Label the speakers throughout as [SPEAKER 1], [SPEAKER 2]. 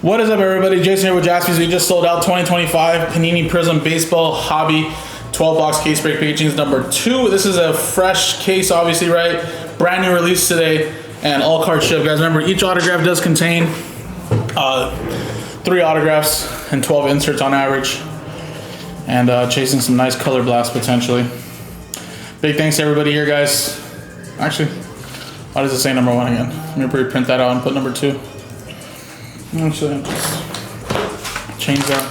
[SPEAKER 1] What is up, everybody? Jason here with Jaspys. We just sold out 2025 Panini Prizm Baseball Hobby 12 box case break packaging number 2. This is a fresh case, obviously, right? Brand new release today, and all card ship, guys. Remember, each autograph does contain 3 autographs and 12 inserts on average, and chasing some nice color blasts potentially. Big thanks to everybody here, guys. Actually, why does it say number 1 again? Let me pre-print that out and put number 2. Actually, just change that.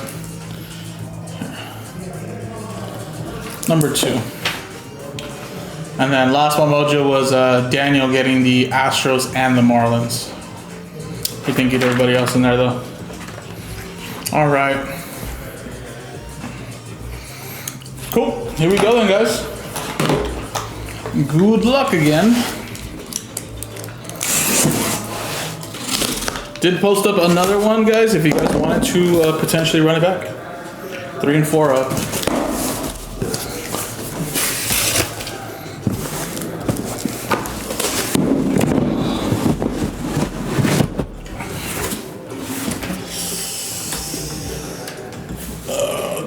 [SPEAKER 1] Number 2. And then last one mojo was Daniel getting the Astros and the Marlins. We thank you to everybody else in there though. All right. Cool. Here we go then, guys. Good luck again. Did post up another one, guys, if you guys wanted to potentially run it back. 3 and 4 up.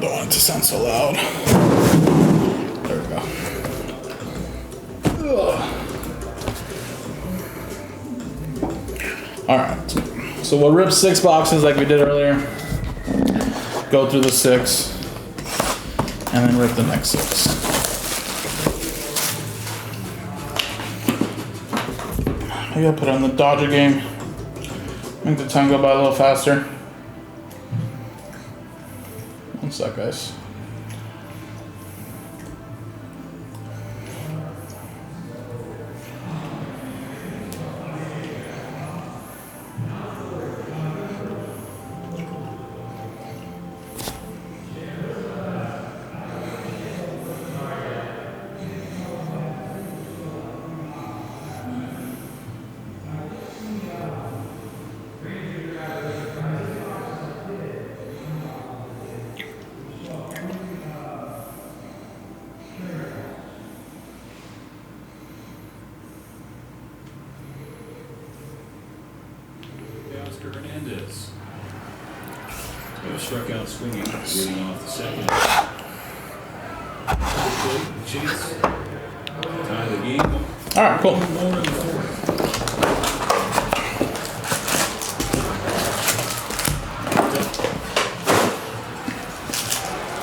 [SPEAKER 1] Don't want it to sound so loud. There we go. All right. So we'll rip 6 boxes like we did earlier. Go through the 6. And then rip the next 6. Maybe I'll put on the Dodger game. Make the time go by a little faster. One sec, guys.
[SPEAKER 2] Hernandez. Struck out swinging, leading off the second. Chase. Tie the game.
[SPEAKER 1] All right, cool.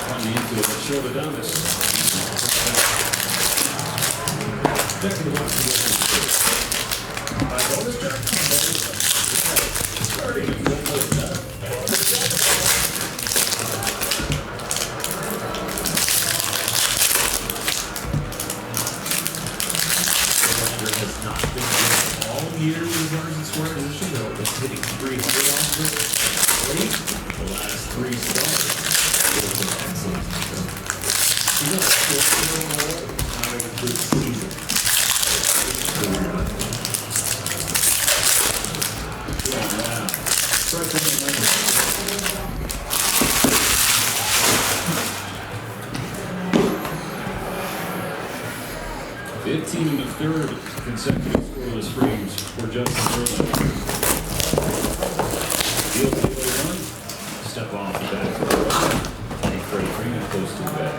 [SPEAKER 2] Coming into it, shoulder down this. Years in runners and scoring position, though, it's hitting 300 off this rate. The last 3 starts, it was an excellent stuff. He's on a 4-0 roll, having a good season. Yeah. Start coming in. 15 in the 3rd consecutive scoreless frames for Justin Verlander. Deals the way 1, step off the back. And Freddie Freeman close to the back.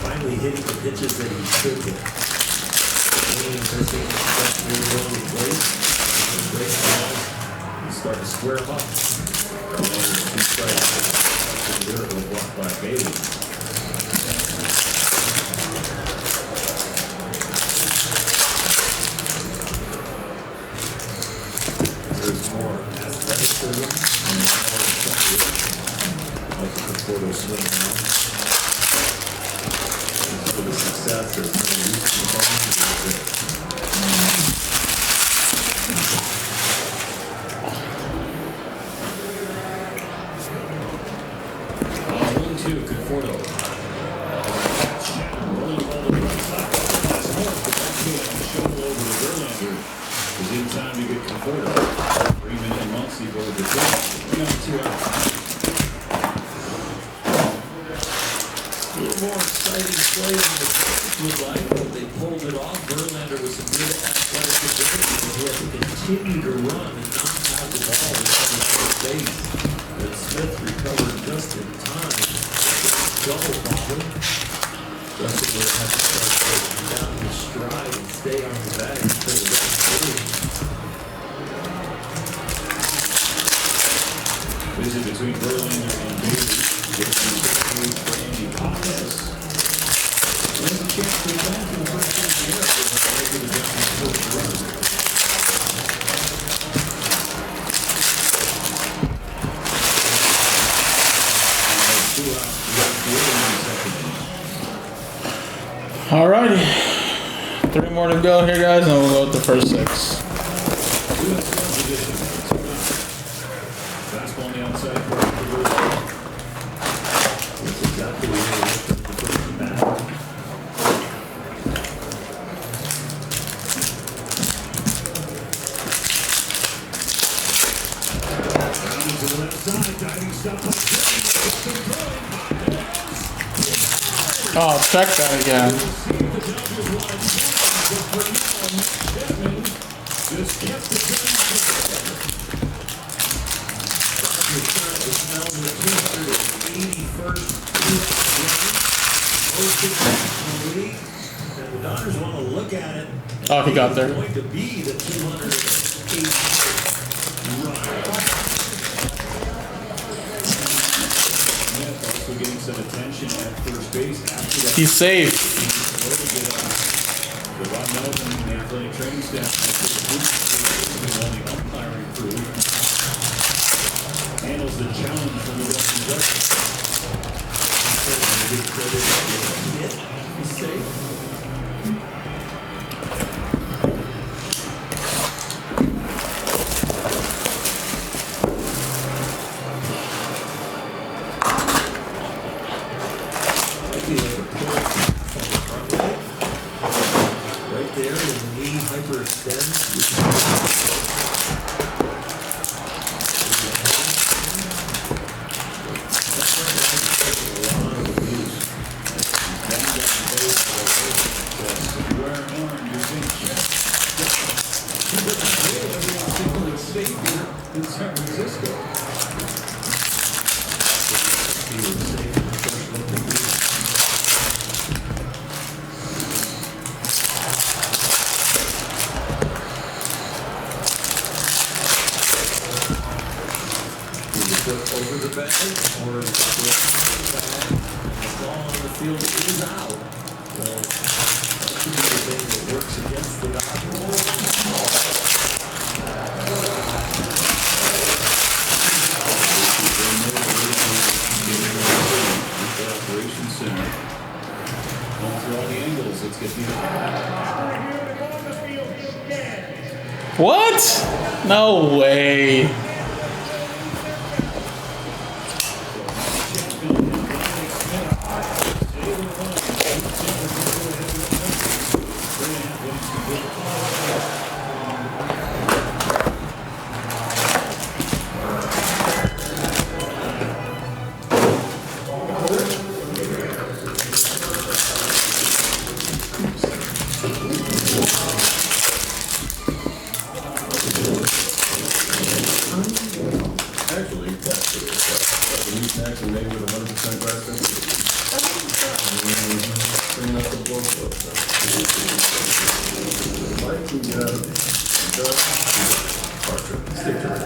[SPEAKER 3] Finally hitting the pitches that he should hit. Great ball. He's starting to square him up. And there's 2 strikes. Miracle blocked by Bailey. There's more athleticism and more separation. Like the Conforto swing now. For the success, there's no use in the ball.
[SPEAKER 2] Conforto.
[SPEAKER 3] go with the team. We got 2 out. A little more exciting play than the Celtics would like, but they pulled it off. Verlander with some good athletic ability, but he had to continue to run and not have the ball in first base. But Smith recovered just in time. Double bobble. Justin would have to start taking down his stride and stay on the bag until the rest through. Visit between Verlander and Davis. Gets the Randy Paz. There's a chance to advance in the first inning here with the regular Justin's first run.
[SPEAKER 1] Alrighty. 3 more to go here, guys, and we'll go with the first 6.
[SPEAKER 3] Fastball on the outside for Verlander. That's exactly what he was for the first bat. Rounding to the left side, diving stop by
[SPEAKER 1] Oh, check that again.
[SPEAKER 3] And the Dodgers want to look at it.
[SPEAKER 1] Oh, he got there.
[SPEAKER 3] It's going to be the 208 run. Smith also getting some attention at first base after that.
[SPEAKER 1] He's safe.
[SPEAKER 3] The Rob Melvin and the athletic training staff on the umpiring crew handles the challenge from the Western Judges. He's safe. Right there, the knee hyperextends. In San Francisco. He was safe in the first local league. Either put over the bag or put over the bag, and the ball on the field is out. Well, that should be the thing that works against the Dodgers. Operations Center. Going through all the angles. Let's get the.
[SPEAKER 1] What? No way.
[SPEAKER 3] Actually, that's the new snacks are made with 100% grass fed. Bring up the book. Like to get out of the stick to it.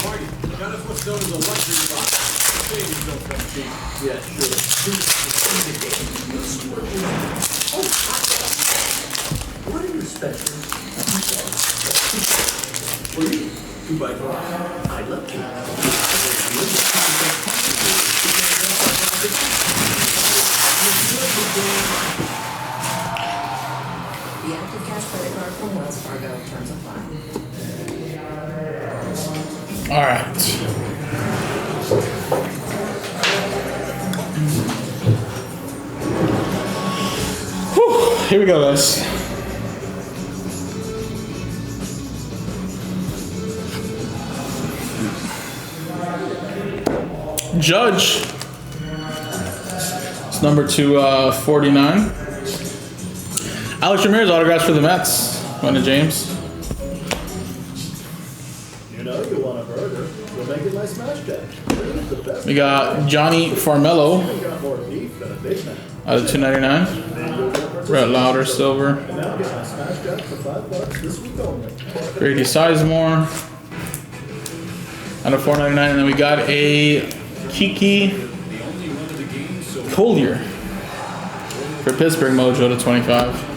[SPEAKER 2] Marty, got us what's known as a luxury box. Savings don't come cheap.
[SPEAKER 3] Yeah, sure.
[SPEAKER 2] What are your specials?
[SPEAKER 3] What are you?
[SPEAKER 2] 2 by 4. I love cake.
[SPEAKER 4] The active cash credit card from Wells Fargo terms apply.
[SPEAKER 1] All right. Whew. Here we go, guys. Judge. It's number 249. Alex Ramirez autographs for the Mets. Going to James.
[SPEAKER 5] You know you want a burger. We'll make it my smash cut. It's the best.
[SPEAKER 1] We got Johnny Farmello
[SPEAKER 5] We got more beef than a Big Mac.
[SPEAKER 1] out of 299. Red Louder Silver.
[SPEAKER 5] And now get my smash cut for $5 this week only.
[SPEAKER 1] Grady Sizemore out of 499, and then we got a Kiki Collier for Pittsburgh Mojo to 25.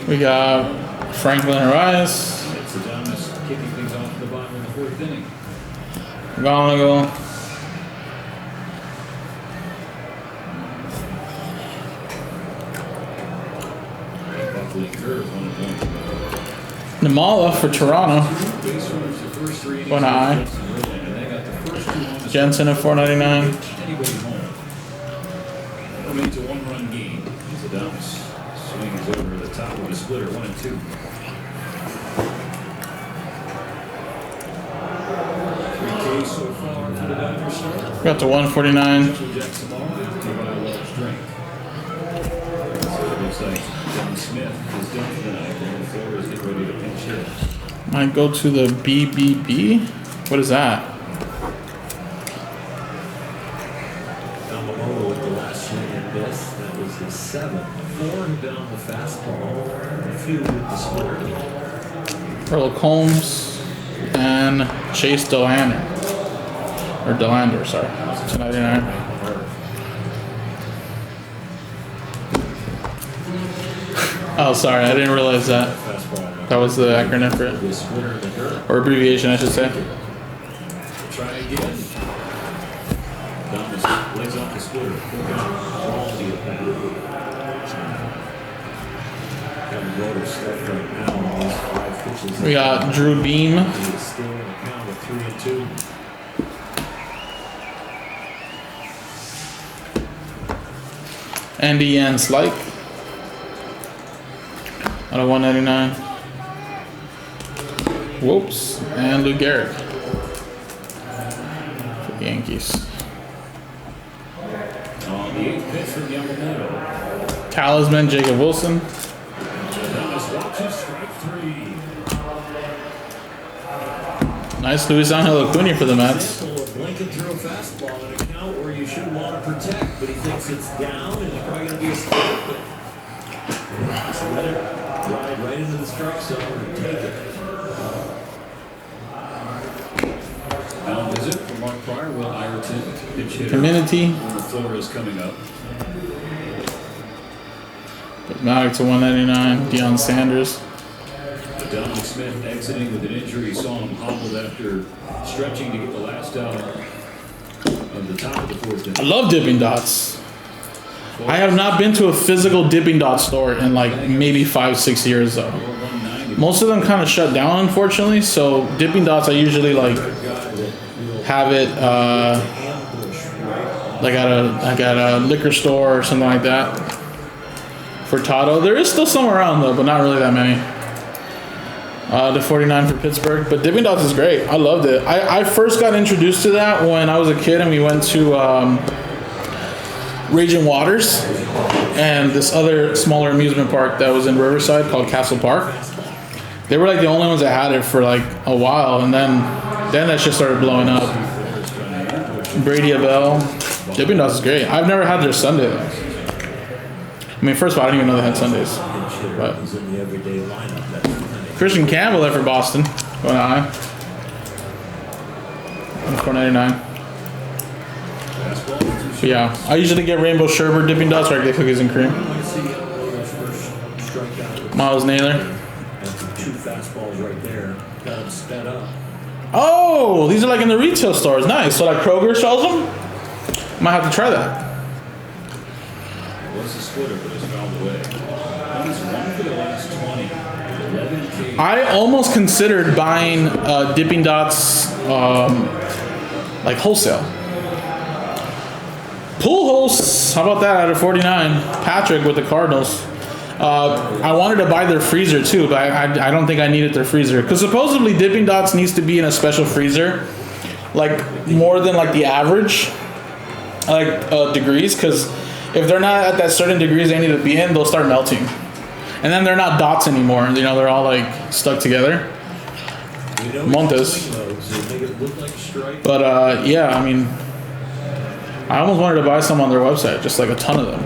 [SPEAKER 1] We got Franklin Arias, Gallagher. Namala for Toronto. One eye. Jensen at 499.
[SPEAKER 3] Into one-run game. He's a dumps. Swings over the top of the splitter, 1 and 2. 3K so far for the Dodgers, sir.
[SPEAKER 1] Got to 149.
[SPEAKER 3] Jackson Ball, by a large strength. So it looks like John Smith is done for the night, and the floor is getting ready to pinch hit.
[SPEAKER 1] Might go to the BBB. What is that?
[SPEAKER 2] Yamamoto with the last swing at this. That was his 7th. 4 down the fastball. A few with the splitter.
[SPEAKER 1] Earl Combs and Chase Delander. Or Delander, sorry. 299. Oh, sorry, I didn't realize that. That was the acronym for it.
[SPEAKER 2] The splitter in the dirt.
[SPEAKER 1] Or abbreviation, I should say.
[SPEAKER 3] Try again. Thomas lays off the splitter.
[SPEAKER 2] Quality at bat. Having Rotor stuffed right now on these 5 pitches.
[SPEAKER 1] We got Drew Beam.
[SPEAKER 2] He is still in the count of 3 and 2.
[SPEAKER 1] Andy Yan Slike out of 199. Whoops. And Lou Gehrig for the Yankees.
[SPEAKER 3] On the 8th pitch from Yamamoto.
[SPEAKER 1] Talisman Jacob Wilson.
[SPEAKER 3] Thomas watches strike 3.
[SPEAKER 1] Nice Luis Angel Acuna for the Mets.
[SPEAKER 2] Blinking through a fastball in a count where you should want to protect, but he thinks it's down and it's probably going to be a strike. But just let it ride right into the strike zone and take it.
[SPEAKER 3] Now visit from Mark Pryor, Will Ireton, pitch hitter.
[SPEAKER 1] Community.
[SPEAKER 3] The floor is coming up.
[SPEAKER 1] Matic to 199. Deion Sanders.
[SPEAKER 3] Dominic Smith exiting with an injury. Saw him hobbled after stretching to get the last out of the top of the 4th inning.
[SPEAKER 1] I love Dipping Dots. I have not been to a physical Dipping Dot store in like maybe 5-6 years though. Most of them kind of shut down, unfortunately. So Dipping Dots, I usually like have it like at a liquor store or something like that. Furtado, there is still some around though, but not really that many. The 49 for Pittsburgh, but Dipping Dots is great. I loved it. I first got introduced to that when I was a kid and we went to Raging Waters and this other smaller amusement park that was in Riverside called Castle Park. They were like the only ones that had it for like a while, and then that shit started blowing up. Brady Abell. Dipping Dots is great. I've never had their Sunday though. I mean, first of all, I didn't even know they had Sundays. But
[SPEAKER 2] He's in the everyday lineup. That's plenty.
[SPEAKER 1] Christian Campbell there for Boston. Going high. 499. But yeah, I usually get rainbow sherbet Dipping Dots, or I get cookies and cream. Miles Naylor.
[SPEAKER 2] That's 2 fastballs right there. Got him sped up.
[SPEAKER 1] Oh, these are like in the retail stores. Nice. So like Kroger sells them? Might have to try that.
[SPEAKER 3] Was the splitter, but it's fouled away. He's 1 for the last 20. 11K.
[SPEAKER 1] I almost considered buying Dipping Dots like wholesale. Pujols, how about that out of 49? Patrick with the Cardinals. I wanted to buy their freezer too, but I don't think I needed their freezer because supposedly Dipping Dots needs to be in a special freezer, like more than like the average, like degrees. Because if they're not at that certain degrees they need to be in, they'll start melting, and then they're not dots anymore. You know, they're all like stuck together. Montes. But yeah, I mean, I almost wanted to buy some on their website, just like a ton of them.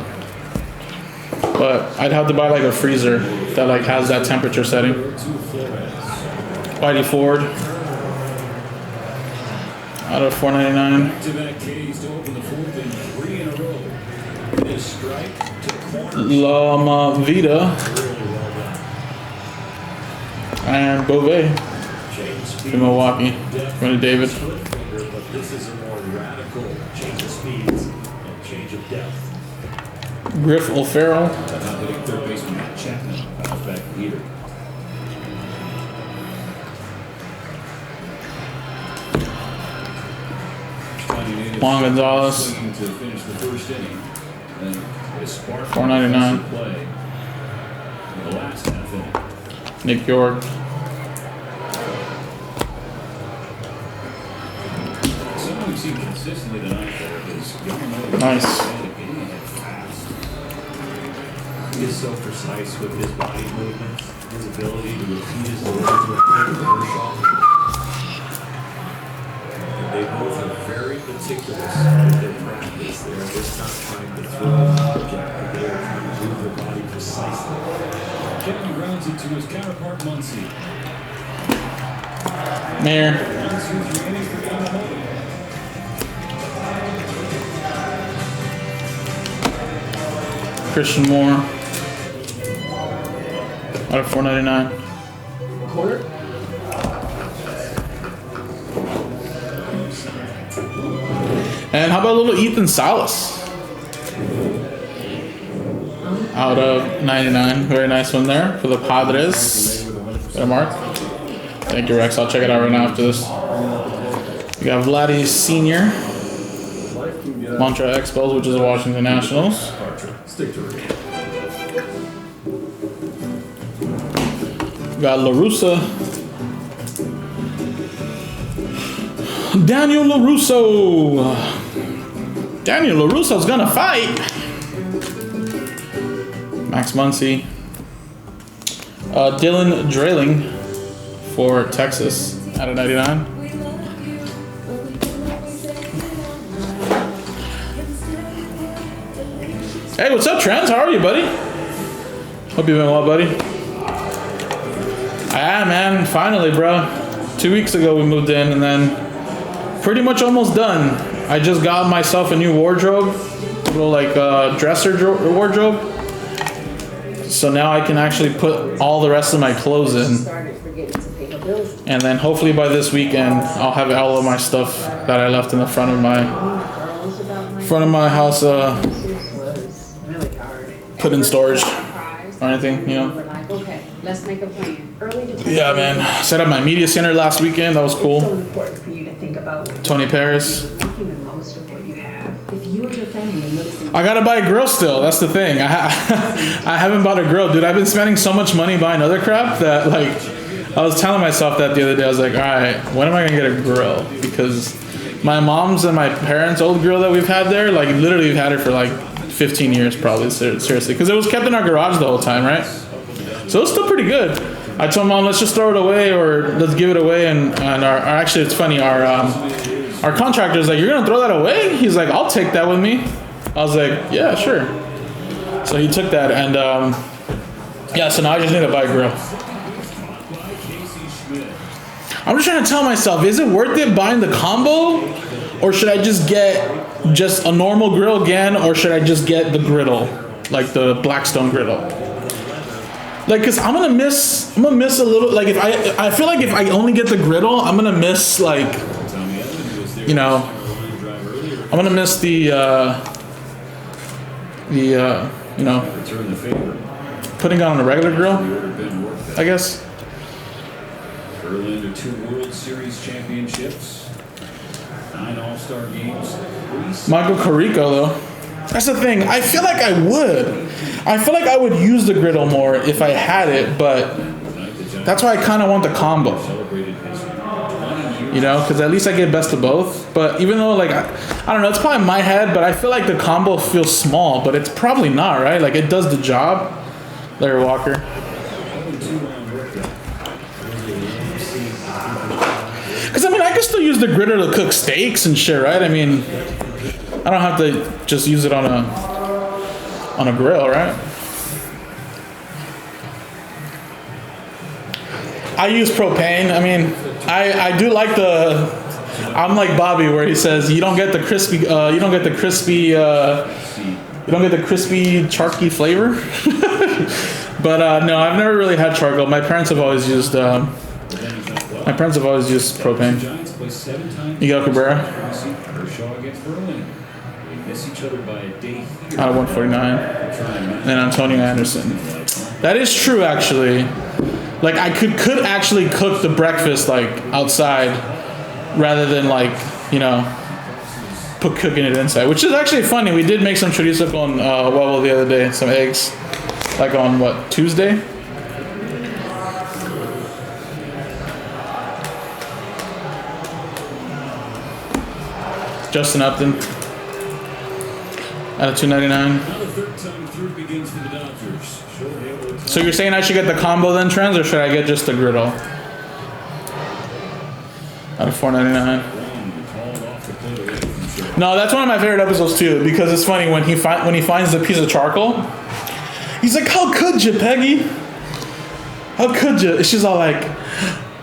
[SPEAKER 1] But I'd have to buy like a freezer that like has that temperature setting. Whitey Ford out of $4.99. Lama Vida and Beauvais from Milwaukee. Going to David.
[SPEAKER 3] But this is a more radical change of speeds and change of depth.
[SPEAKER 1] Griff O'Farrell.
[SPEAKER 2] Not hitting third baseman Matt Chapman. Not back either.
[SPEAKER 1] Juan Gonzalez.
[SPEAKER 2] Swinging to finish the first inning. And a spark
[SPEAKER 1] $4.99.
[SPEAKER 2] play in the last half inning.
[SPEAKER 1] Nick York.
[SPEAKER 2] Someone we've seen consistently tonight there is Yamamoto.
[SPEAKER 1] Nice.
[SPEAKER 2] Getting ahead fast.
[SPEAKER 3] He is so precise with his body movements, his ability to repeat his words with a commercial. They both are very meticulous with their practice. They're just not trying to throw an object, but they are trying to move their body precisely.
[SPEAKER 2] Kennedy rounds it to his counterpart Muncy.
[SPEAKER 1] Mayor.
[SPEAKER 2] 1, 2, 3 innings for Yamamoto.
[SPEAKER 1] Christian Moore out of $4.99.
[SPEAKER 5] Corner.
[SPEAKER 1] And how about a little Ethan Salas out of 99. Very nice one there for the Padres. Got a mark. Thank you, Rex. I'll check it out right now after this. We got Vladdy Sr. Montreal Expos, which is the Washington Nationals.
[SPEAKER 2] Stick to it.
[SPEAKER 1] We got La Russa. Daniel LaRusso. Daniel LaRusso's gonna fight. Max Muncy. Dylan Drayling for Texas out of 99. Hey, what's up, Trent? How are you, buddy? Hope you're doing well, buddy. Man, finally, bro. 2 weeks ago we moved in, and then pretty much almost done. I just got myself a new wardrobe, a little like dresser wardrobe. So now I can actually put all the rest of my clothes in. And then hopefully by this weekend, I'll have all of my stuff that I left in the front of my house put in storage or anything, you know.
[SPEAKER 6] Okay, let's make a plan.
[SPEAKER 1] Yeah, man. Set up my media center last weekend. That was cool.
[SPEAKER 6] So important for you to think about
[SPEAKER 1] Tony Paris.
[SPEAKER 6] making the most of what you have. If you and your family make some
[SPEAKER 1] I gotta buy a grill still. That's the thing. I haven't bought a grill, dude. I've been spending so much money buying other crap that like I was telling myself that the other day. I was like, all right, when am I gonna get a grill? Because my mom's and my parents' old grill that we've had there, like literally we've had it for like 15 years probably. Seriously, because it was kept in our garage the whole time, right? So it's still pretty good. I told Mom, let's just throw it away or let's give it away. And our actually, it's funny. Our contractor's like, you're gonna throw that away? He's like, I'll take that with me. I was like, yeah, sure. So he took that, and yeah. So now I just need to buy a grill. I'm just trying to tell myself, is it worth it buying the combo, or should I just get just a normal grill again, or should I just get the griddle, like the Blackstone griddle? Like, cause I'm gonna miss a little. Like, if I feel like if I only get the griddle, I'm gonna miss like, you know, I'm gonna miss the you know, putting on a regular grill, I guess.
[SPEAKER 2] Verlander 2 World Series championships, 9 All-Star games.
[SPEAKER 1] Michael Carrico though, That's the thing. I feel like I would. I feel like I would use the griddle more if I had it, but that's why I kind of want the combo. You know, because at least I get best of both. But even though, like, I don't know, it's probably my head, but I feel like the combo feels small, but it's probably not, right? Like, it does the job. Larry Walker. Because, I mean, I can still use the griddle to cook steaks and shit, right? I mean, I don't have to just use it on a grill, right? I use propane. I mean, I do like the. I'm like Bobby, where he says you don't get the crispy, you don't get the crispy charky flavor. But no, I've never really had charcoal. My parents have always used propane. Miguel Cabrera. Out of 149. And Antonio Anderson. That is true, actually. Like, I could actually cook the breakfast, like, outside rather than, like, you know, cooking it inside. Which is actually funny. We did make some chorizo con huevo the other day. Some eggs. Like on, what, Tuesday? Justin Upton. Out of 299. So you're saying I should get the combo then, Trends, or should I get just the griddle? Out of 499. No, that's one of my favorite episodes too, because it's funny when he finds the piece of charcoal. He's like, "How could you, Peggy? How could you?" She's all like,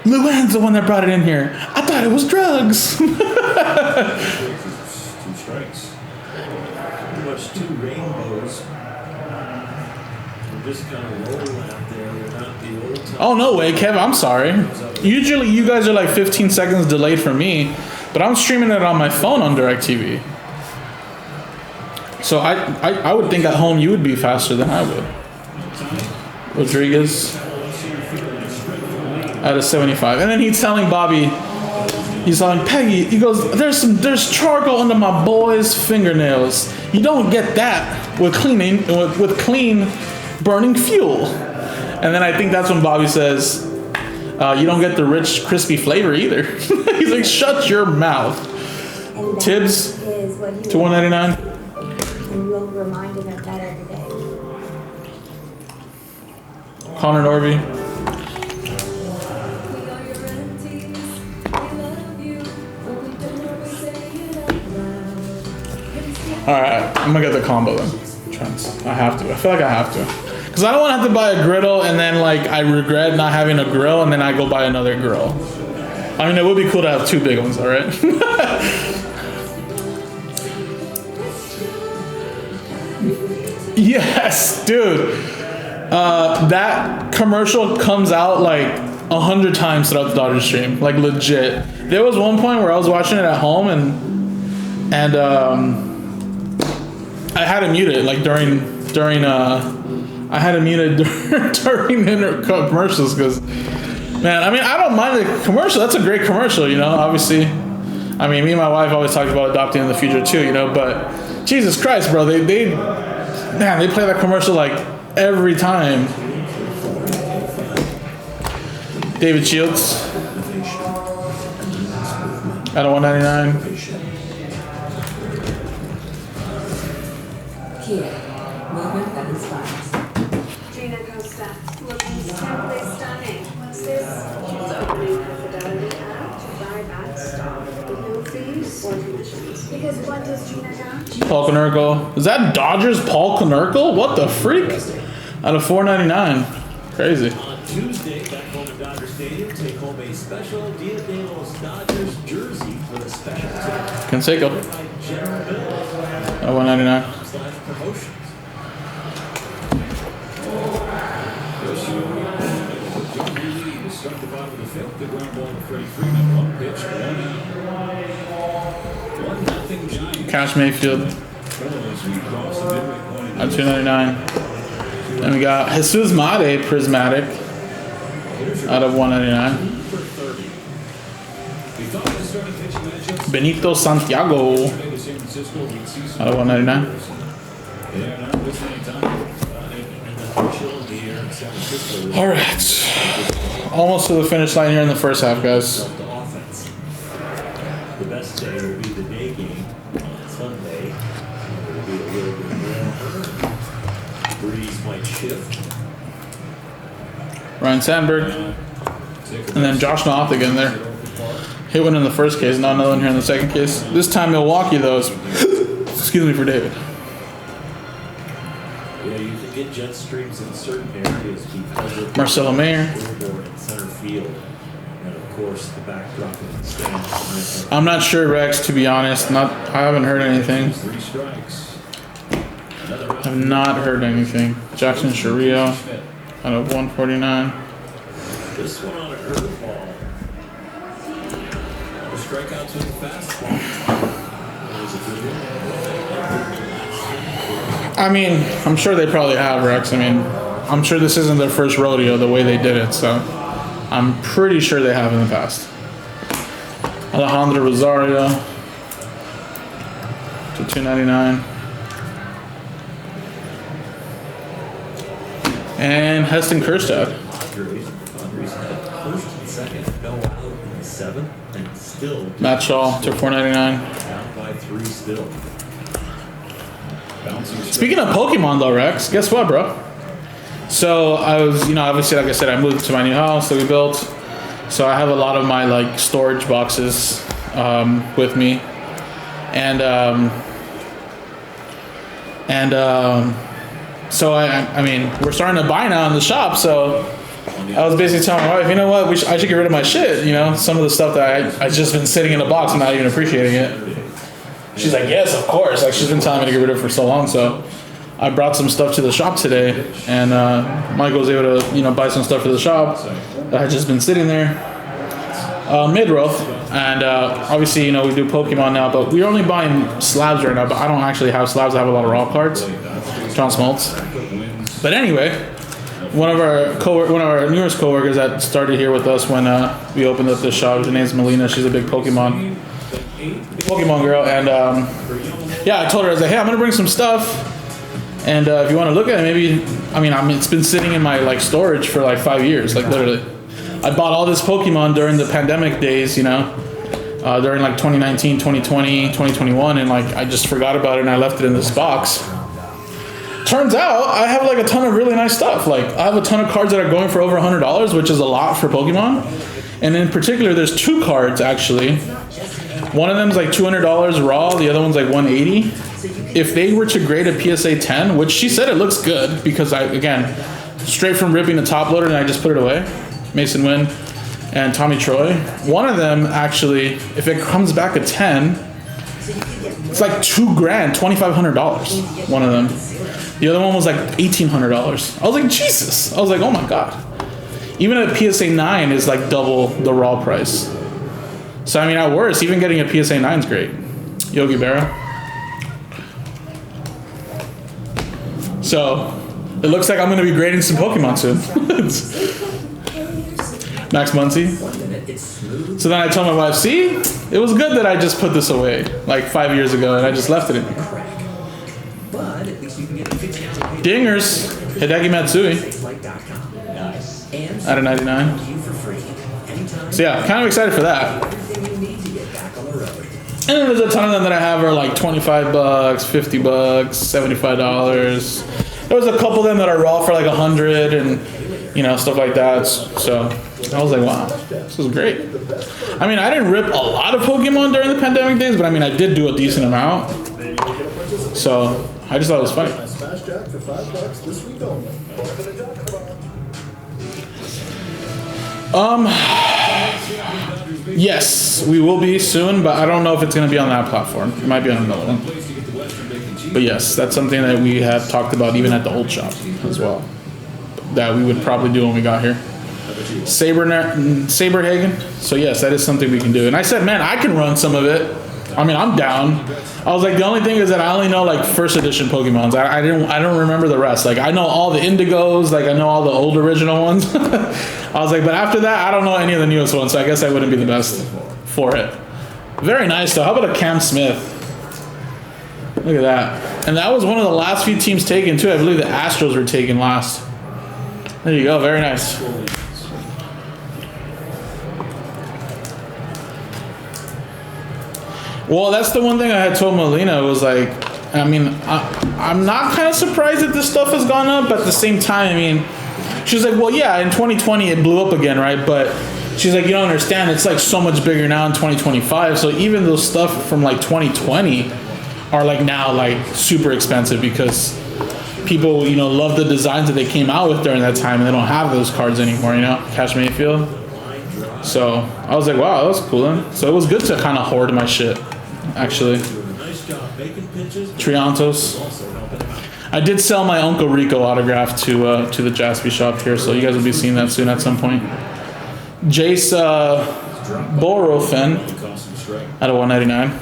[SPEAKER 1] "Luann's the one that brought it in here. I thought it was drugs."
[SPEAKER 3] Two strikes. Pretty much two rainbows. Just kind of roll out there. They're not the old time.
[SPEAKER 1] Oh, no way, Kev. I'm sorry. Usually you guys are like 15 seconds delayed from me, but I'm streaming it on my phone on DirecTV. So I would think at home you would be faster than I would. Rodriguez. Out of 75. And then he's telling Bobby, he's telling Peggy, he goes, there's charcoal under my boy's fingernails. You don't get that with clean burning fuel. And then I think that's when Bobby says, you don't get the rich, crispy flavor either. He's like, shut your mouth. Tibbs to 199.
[SPEAKER 7] And we'll remind him of that every day.
[SPEAKER 1] Connor Norby. Alright, I'm gonna get the combo then. I have to. I feel like I have to. Because I don't want to have to buy a griddle and then like I regret not having a grill and then I go buy another grill. I mean, it would be cool to have two big ones, alright? Yes, dude. That commercial comes out like 100 times throughout the Dodgers stream. Like legit. There was one point where I was watching it at home and I had it muted like during I had it muted during the commercials because, man, I mean, I don't mind the commercial. That's a great commercial, you know, obviously. I mean, me and my wife always talked about adopting in the future too, you know, but Jesus Christ, bro, they play that commercial like every time. David Shields out of 199.
[SPEAKER 4] Here, movement that inspires.
[SPEAKER 7] Gina Costa, looking simply stunning. What's this? She's opening her Fidelity app to buy back stock with no fees or commissions. Because what does Gina do?
[SPEAKER 1] Paul Konerko. Is that Dodgers Paul Konerko? What the freak? Out of 499. Crazy.
[SPEAKER 3] On Tuesday, back home at Dodger Stadium, take home a special Dia de los Dodgers jersey for the special team.
[SPEAKER 1] Canseco. Out of 199.
[SPEAKER 3] Promotions. Struck the bottom of the fifth. The ground ball to Freddie Freeman. One pitch. 1-0 Giants.
[SPEAKER 1] Cash Mayfield. At 299. And we got Jesus Made Prismatic. Out of 199. Benito Santiago. Out of 199.
[SPEAKER 3] They're not wasting any time. And the chill in the air in San Francisco.
[SPEAKER 1] All right. Almost to the finish line here in the first half, guys.
[SPEAKER 3] The offense. The best day will be the day game on Sunday. It will be a little bit warmer. Breeze might shift.
[SPEAKER 1] Ryan Sandberg. And then Josh Noth again there. Hit one in the first case, not another one here in the second case. This time Milwaukee, though, is excuse me for David.
[SPEAKER 3] Yeah, you can get jet streams in certain areas because of
[SPEAKER 1] Marcelo Mayer.
[SPEAKER 3] billboard in center field. And of course, the backdrop of the stands.
[SPEAKER 1] I'm not sure, Rex, to be honest. I haven't heard anything.
[SPEAKER 3] 3 strikes.
[SPEAKER 1] I've not heard anything. Jackson Shario out of 149.
[SPEAKER 3] This one on a curveball. A strikeout to the fastball. There's a good one.
[SPEAKER 1] I mean, I'm sure they probably have, Rex. I mean, I'm sure this isn't their first rodeo the way they did it, so I'm pretty sure they have in the past. Alejandro Rosario to 299. And Heston Kjerstad.
[SPEAKER 3] Padres had first and second, no out in the 7th, and still
[SPEAKER 1] Matt Shaw to 499.
[SPEAKER 3] down by 3 still. Bouncing
[SPEAKER 1] Speaking of Pokemon though, Rex, guess what, bro? So I was, obviously, like I said, I moved to my new house that we built. So I have a lot of my like storage boxes with me, and so I mean, we're starting to buy now in the shop. So I was basically telling my wife, you know what, I should get rid of my shit. Some of the stuff that I just been sitting in a box and not even appreciating it. She's like, yes, of course. Like she's been telling me to get rid of it for so long. So I brought some stuff to the shop today, and Michael was able to buy some stuff for the shop that had just been sitting there mid-roth. And obviously, we do Pokemon now, but we're only buying slabs right now. But I don't actually have slabs. I have a lot of raw cards. John Smoltz. But anyway, one of our newest coworkers that started here with us when we opened up this shop, her name's Melina. She's a big Pokemon girl, and yeah, I told her, I was like, hey, I'm gonna bring some stuff, and if you want to look at it, maybe. I mean, it's been sitting in my like storage for like 5 years, like literally. I bought all this Pokemon during the pandemic days, during like 2019, 2020, 2021, and like I just forgot about it and I left it in this box. Turns out I have like a ton of really nice stuff. Like I have a ton of cards that are going for over $100, which is a lot for Pokemon. And in particular, there's 2 cards actually. One of them is like $200 raw. The other one's like $180. If they were to grade a PSA 10, which she said it looks good because again, straight from ripping the top loader and I just put it away. Mason Wynn and Tommy Troy. One of them actually, if it comes back a 10, it's like $2,000, $2,500. One of them. The other one was like $1,800. I was like, Jesus. I was like, oh my God. Even a PSA 9 is like double the raw price. So I mean, at worst, even getting a PSA 9 is great. Yogi Berra. So it looks like I'm going to be grading some Pokemon soon. Max Muncy. So then I told my wife, see, it was good that I just put this away like 5 years ago and I just left it in here. Dingers, Hideki Matsui out of 99. So yeah, kind of excited for that. And then there's a ton of them that I have are like $25, $50, $75. There was a couple of them that are raw for like $100 and stuff like that. So I was like, wow, this is great. I mean, I didn't rip a lot of Pokemon during the pandemic days, but I mean, I did do a decent amount. So I just thought it was funny.
[SPEAKER 5] Smash Jack for $5 this week only.
[SPEAKER 1] Yes, we will be soon, but I don't know if it's going to be on that platform. It might be on another one. But yes, that's something that we have talked about even at the old shop as well. That we would probably do when we got here. Saberhagen. So yes, that is something we can do. And I said, man, I can run some of it. I mean, I'm down. I was like, the only thing is that I only know like first edition Pokemons. I don't remember the rest. Like I know all the Indigos, like I know all the old original ones. I was like, but after that, I don't know any of the newest ones. So I guess I wouldn't be the best for it. Very nice though. How about a Cam Smith? Look at that. And that was one of the last few teams taken too. I believe the Astros were taken last. There you go. Very nice. Well, that's the one thing I had told Melina was like, I mean, I'm not kind of surprised that this stuff has gone up, but at the same time, I mean, she's like, well, yeah, in 2020 it blew up again, right? But she's like, you don't understand, it's like so much bigger now in 2025. So even those stuff from like 2020 are like now like super expensive because people, you know, love the designs that they came out with during that time and they don't have those cards anymore, you know, Cash Mayfield. So I was like, wow, that was cool then. So it was good to kind of hoard my shit, actually. Triantos. I did sell my Uncle Rico autograph to the Jaspy shop here, so you guys will be seeing that soon at some point. Jace Borofin at a 199.
[SPEAKER 3] I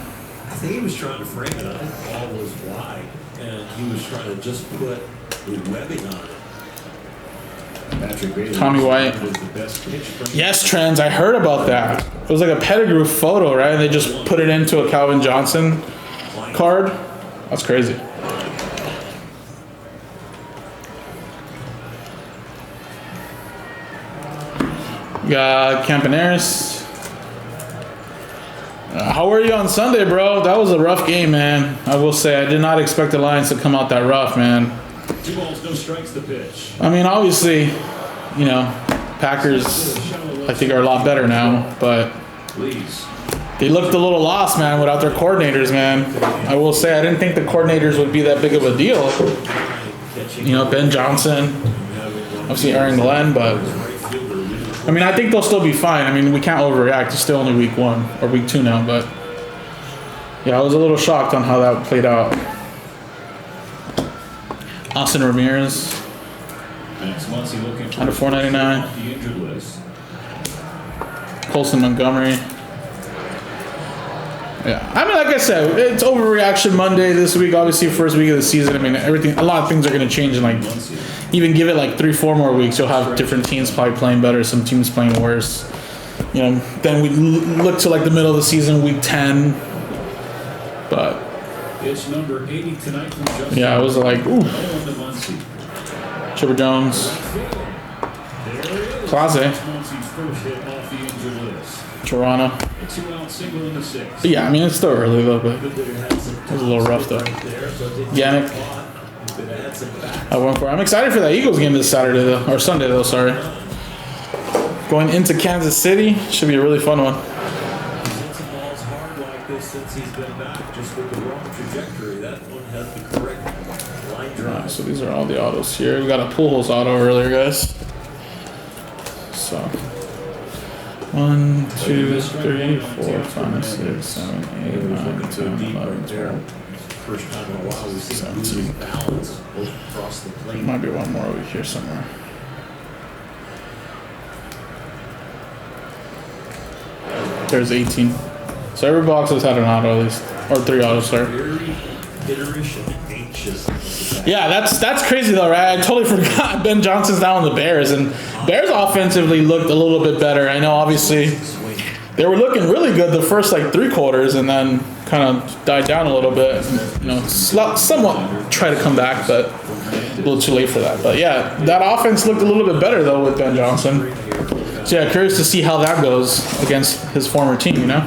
[SPEAKER 3] think he was trying to frame it. I think the ball was wide, and he was trying to just put the webbing on it.
[SPEAKER 1] Tommy White. Yes, Trends. I heard about that. It was like a Pettigrew photo, right? And they just put it into a Calvin Johnson card. That's crazy. Got Campaneris. How were you on Sunday, bro? That was a rough game, man. I will say, I did not expect the Lions to come out that rough, man.
[SPEAKER 3] 2 balls, no strikes to pitch.
[SPEAKER 1] I mean, obviously, you know, Packers, I think, are a lot better now, but they looked a little lost, man, without their coordinators, man. I will say, I didn't think the coordinators would be that big of a deal. You know, Ben Johnson, obviously Aaron Glenn, but I mean, I think they'll still be fine. I mean, we can't overreact. It's still only week 1 or week 2 now, but yeah, I was a little shocked on how that played out. Austin Ramirez out of 499. Colson Montgomery. Yeah, I mean, like I said, it's overreaction Monday this week. Obviously, first week of the season. I mean, a lot of things are going to change in like, even give it like 3-4 more weeks. You'll have different teams probably playing better, some teams playing worse. You know, then we look to like the middle of the season, week 10. But
[SPEAKER 3] it's number 80 tonight from Justin.
[SPEAKER 1] yeah, it was like, ooh. Chipper Jones. Clase. Toronto. But yeah, I mean, it's still early though, but it was a little rough though. Yannick. I'm excited for that Eagles game this Saturday though, or Sunday though, sorry. Going into Kansas City, should be a really fun one. Alright, so these are all the autos here. We got a Pujols auto earlier, guys. So 1, 2, 3, 4, 5, 6, 7, 8, 9, 10, 11, 12. First time in a while we've seen a losing balance across the plate. Might be one more over here somewhere. There's 18. So every box has had an auto at least, or 3 autos, sorry. Yeah, that's crazy though, right? I totally forgot Ben Johnson's down on the Bears, and Bears offensively looked a little bit better. I know obviously they were looking really good the first like 3 quarters, and then kind of died down a little bit. You know, somewhat try to come back, but a little too late for that. But yeah, that offense looked a little bit better though with Ben Johnson. So yeah, curious to see how that goes against his former team, you know?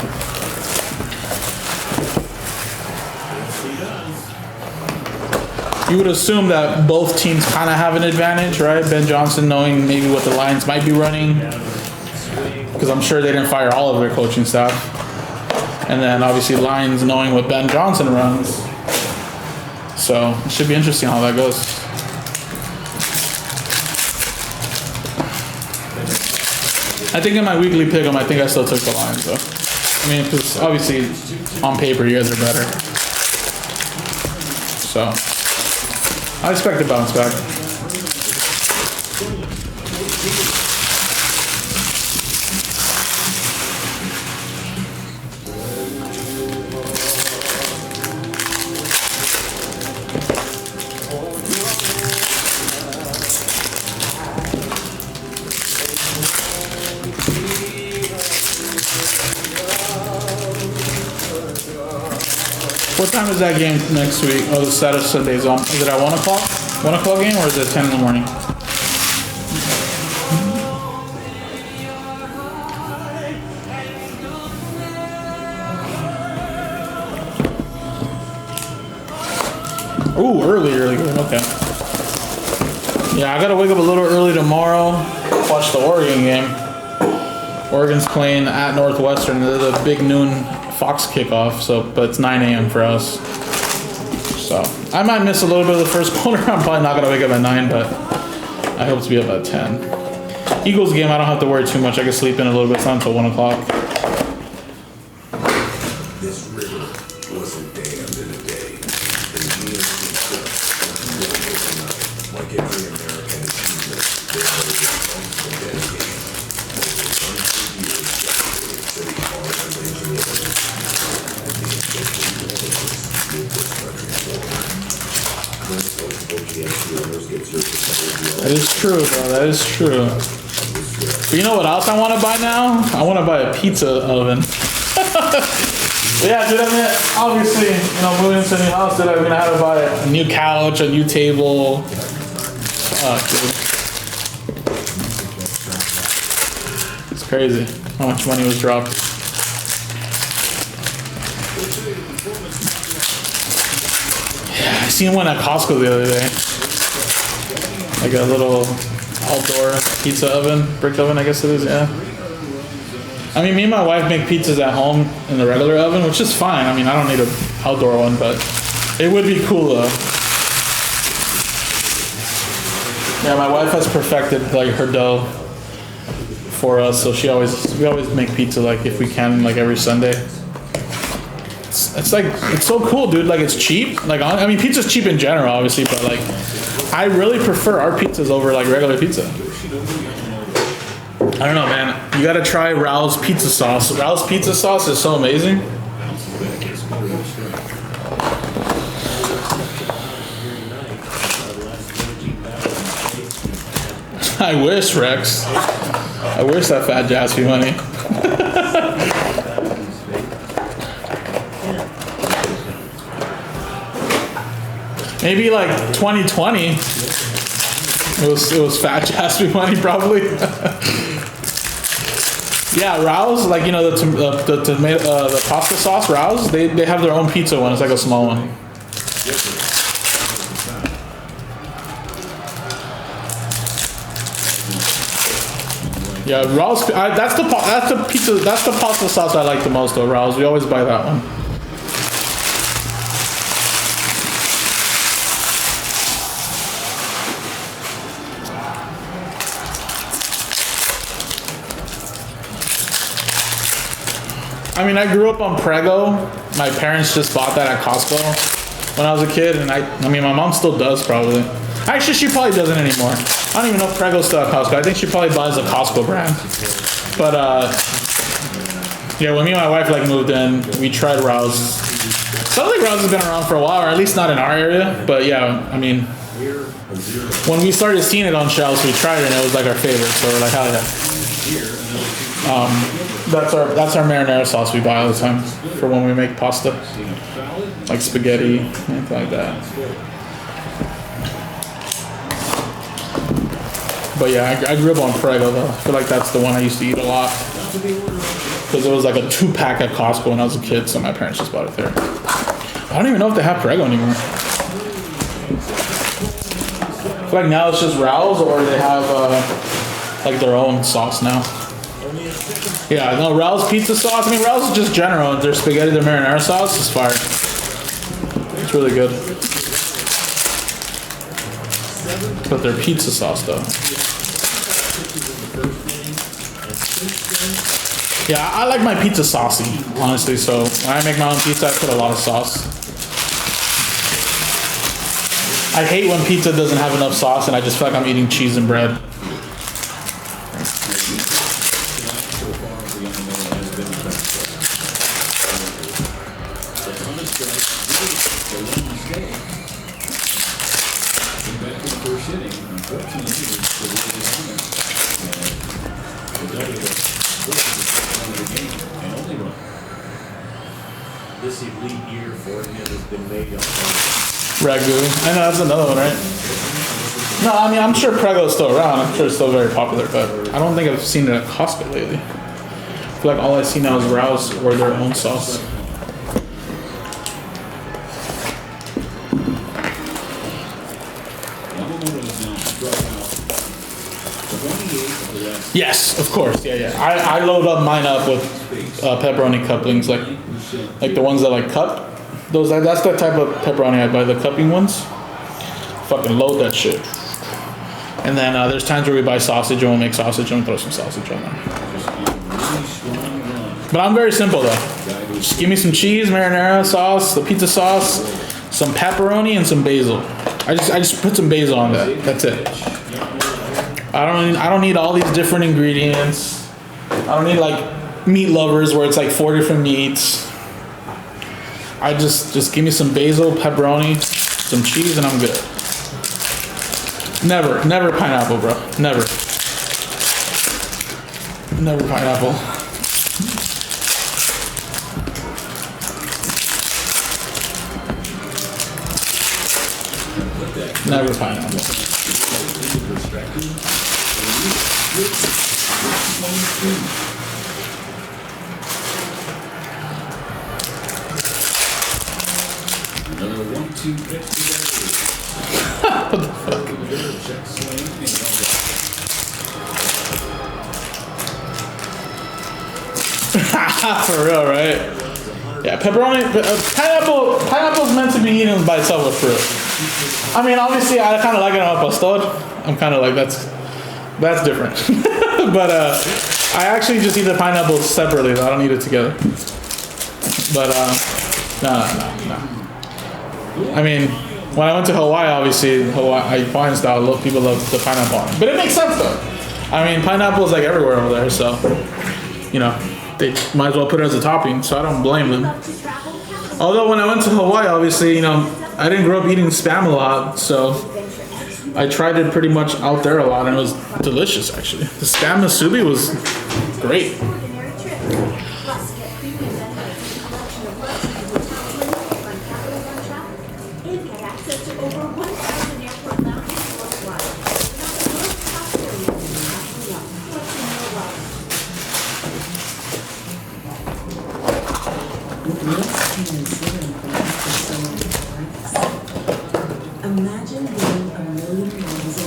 [SPEAKER 1] You would assume that both teams kind of have an advantage, right? Ben Johnson knowing maybe what the Lions might be running, because I'm sure they didn't fire all of their coaching staff. And then obviously Lions knowing what Ben Johnson runs. So it should be interesting how that goes. I think in my weekly pick'em, I think I still took the Lions though. I mean, because obviously on paper you guys are better. So I expect to bounce back. What time is that game next week? Oh, the Saturday Sunday's on. Is it at 1 o'clock? 1 o'clock game or is it 10 in the morning? Ooh, early game. Okay. Yeah, I gotta wake up a little early tomorrow. Watch the Oregon game. Oregon's playing at Northwestern. They're the big noon Fox kickoff. So, but it's 9 a.m. for us. So I might miss a little bit of the first quarter. I'm probably not gonna wake up at 9, but I hope to be up at 10. Eagles game, I don't have to worry too much. I can sleep in a little bit. It's not until 1 o'clock.
[SPEAKER 8] This river wasn't dammed in a day. And like every American achievement, there was responsible dedication. Over 100 years dedicated to the art of engineering and the intention to move this country forward.
[SPEAKER 1] That is true, bro. That is true. But you know what else I want to buy now? I want to buy a pizza oven. Yeah, dude, I mean, obviously, you know, moving into a new house, dude, I'm going to have to buy a new couch, a new table. Dude. It's crazy how much money was dropped. Yeah, I seen one at Costco the other day. Like a little outdoor pizza oven, brick oven, I guess it is, yeah. I mean, me and my wife make pizzas at home in the regular oven, which is fine. I mean, I don't need an outdoor one, but it would be cool though. Yeah, my wife has perfected like her dough for us, so we always make pizza like if we can, like every Sunday. It's like, it's so cool, dude. Like it's cheap. Like, I mean, pizza's cheap in general, obviously, but like, I really prefer our pizzas over like regular pizza. I don't know, man. You gotta try Rao's pizza sauce. Rao's pizza sauce is so amazing. I wish, Rex. I wish that fat Jaspy money. Maybe like 2020. It was fat Jaspy money probably. Yeah, Rao's, like, you know, the tomato, the pasta sauce, Rao's, they have their own pizza one. It's like a small one. Yeah, Rao's. That's the pizza. That's the pasta sauce I like the most, though. Rao's. We always buy that one. I mean, I grew up on Prego. My parents just bought that at Costco when I was a kid, and I mean, my mom still does probably. Actually, she probably doesn't anymore. I don't even know if Prego's still at Costco. I think she probably buys a Costco brand. But yeah, when me and my wife like moved in, we tried Rao's. So I think Rao's has been around for a while, or at least not in our area. But yeah, I mean, when we started seeing it on shelves, we tried it, and it was like our favorite. So we're like, hell yeah. That's our marinara sauce we buy all the time for when we make pasta, like spaghetti, anything like that. But yeah, I grew up on Prego though. I feel like that's the one I used to eat a lot because it was like a 2-pack at Costco when I was a kid, so my parents just bought it there. I don't even know if they have Prego anymore. I feel like now it's just Rao's, or they have like their own sauce now. Yeah, no, Rao's pizza sauce. I mean, Rao's is just general. Their spaghetti, their marinara sauce is fire. It's really good. But their pizza sauce, though. Yeah, I like my pizza saucy, honestly. So when I make my own pizza, I put a lot of sauce. I hate when pizza doesn't have enough sauce, and I just feel like I'm eating cheese and bread.
[SPEAKER 3] this elite year for him has been made up of.
[SPEAKER 1] Ragu. I know that's another one, right? No, I mean I'm sure Prego's still around. I'm sure it's still very popular, but I don't think I've seen it at Costco lately. I feel like all I see now is Rouse or their own sauce. Yes, of course. Yeah, yeah. I load up mine up with pepperoni couplings, like the ones that like cup. Those that's the type of pepperoni I buy, the cupping ones. Fucking load that shit. And then there's times where we buy sausage and we'll make sausage and throw some sausage on there. But I'm very simple though. Just give me some cheese, marinara sauce, the pizza sauce, some pepperoni, and some basil. I just put some basil on that. That's it. I don't need all these different ingredients. I don't need like meat lovers where it's like 4 different meats. I just give me some basil, pepperoni, some cheese, and I'm good. Never pineapple, bro. Never pineapple. Never pineapple.
[SPEAKER 3] Another 1-2 pitch together.
[SPEAKER 1] What the fuck?
[SPEAKER 3] Check swing and
[SPEAKER 1] For real, right? Yeah, pepperoni, pineapple's meant to be eaten by itself with fruit. I mean, obviously, I kind of like it on a pastor. I'm kind of like, that's different. But I actually just eat the pineapple separately, though. I don't eat it together. But, no. I mean, when I went to Hawaii, obviously, Hawaiian style, people love the pineapple on it. But it makes sense, though. I mean, pineapple is like everywhere over there, so, you know, they might as well put it as a topping, so I don't blame them. Although when I went to Hawaii, obviously, you know, I didn't grow up eating Spam a lot, so I tried it pretty much out there a lot, and it was delicious, actually. The Spam musubi was great.
[SPEAKER 4] Imagine being a million miles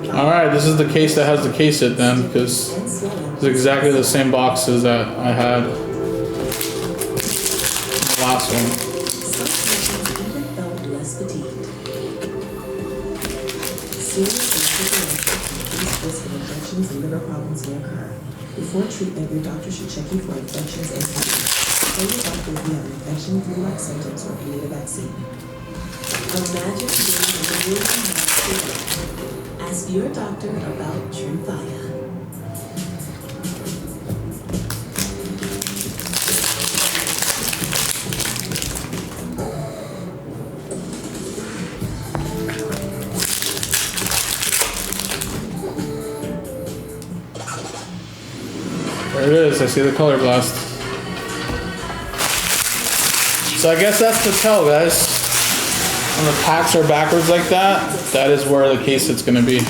[SPEAKER 4] away.
[SPEAKER 1] All right, this is the case that has the case it then, because it's exactly the same boxes that I had in the last one.
[SPEAKER 4] Some patients even felt less fatigued. Serious increased risk of infections and liver problems may occur. Before treatment, your doctor should check you for infections and symptoms. Tell your doctor if you have an infection, flu-like symptoms, or if you need a vaccine. Imagine being in the room and ask your doctor about Tremfya.
[SPEAKER 1] There it is. I see the color blast. So I guess that's the tell, guys. When the packs are backwards like that, that is where the case it's going to be.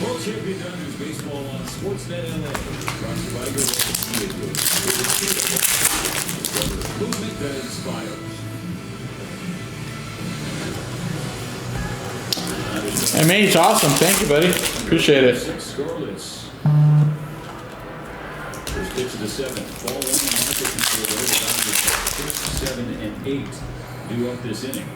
[SPEAKER 3] World Champion Dodgers Baseball on Sportsnet LA. Brought to you by your movement that inspires.
[SPEAKER 1] MH, awesome. Thank you, buddy. Appreciate it.
[SPEAKER 3] 6 scoreless. First pitch of the 7th. Ball 1 market control over the Dodgers 6, 7, and 8 due up this inning.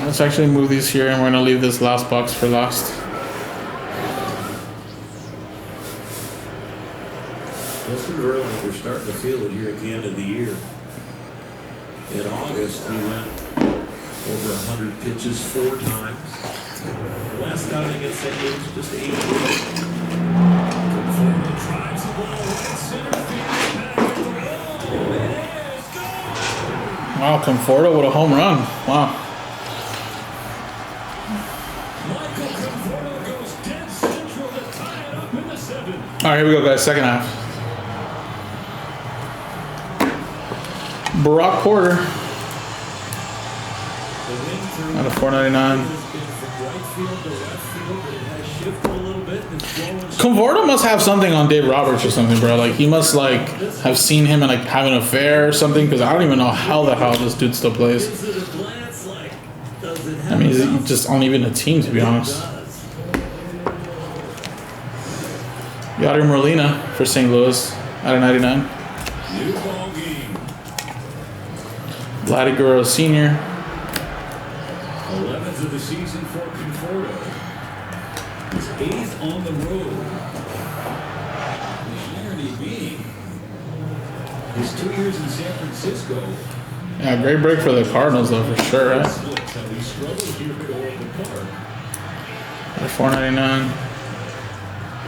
[SPEAKER 1] Let's actually move these here, and we're gonna leave this last box for last.
[SPEAKER 3] Justin Verlander starting to feel it here at the end of the year. In August, he went over 100 pitches 4 times. Last outing against St. Louis, just 8. Drives the ball right center field.
[SPEAKER 1] Wow, Conforto with a home run. Wow.
[SPEAKER 3] Michael Conforto goes dead central to tie it up in the 7th.
[SPEAKER 1] All right, here we go, guys. Second half. Brock Porter out of 499. Conforto must have something on Dave Roberts or something, bro. Like he must like have seen him and like have an affair or something. Because I don't even know how the hell this dude still plays. I mean, he's just on even a team, to be honest. Yadier Molina for St. Louis out of 99. Vladdy Guerrero Sr.
[SPEAKER 3] 11th of the season for Conforto. His 8th on the road. The irony being, his 2 years in San Francisco.
[SPEAKER 1] Yeah, great break for the Cardinals though, for sure, right?
[SPEAKER 3] He struggled here at Oracle Park.
[SPEAKER 1] At 499.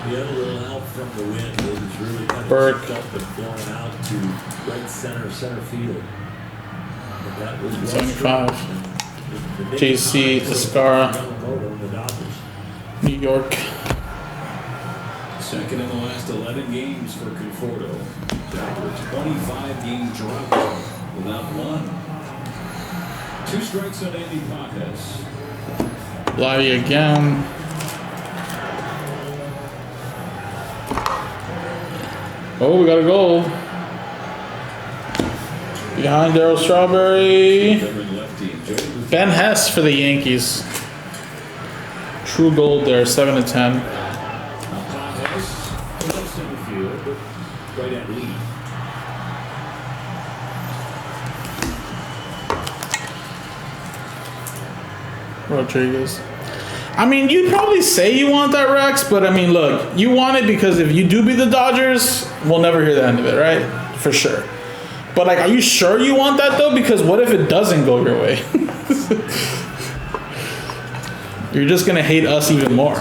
[SPEAKER 3] He had a little help from the wind. It was really kind of
[SPEAKER 1] Burke.
[SPEAKER 3] tipped up and blown out to right center field. But that was
[SPEAKER 1] 75. JC Escara, New York.
[SPEAKER 3] Second in the last 11 games for Conforto. After a 25-game drought without one. 2 strikes on Andy Pages.
[SPEAKER 1] Vladdy again. Oh, we got a goal. Behind Darryl Strawberry. Ben Hess for the Yankees. True gold there, 7 to 10.
[SPEAKER 3] Right at lead.
[SPEAKER 1] Rodriguez. I mean, you'd probably say you want that, Rex, but I mean, look, you want it because if you do beat the Dodgers, we'll never hear the end of it, right? For sure. But like, are you sure you want that though? Because what if it doesn't go your way? You're just gonna hate us even more.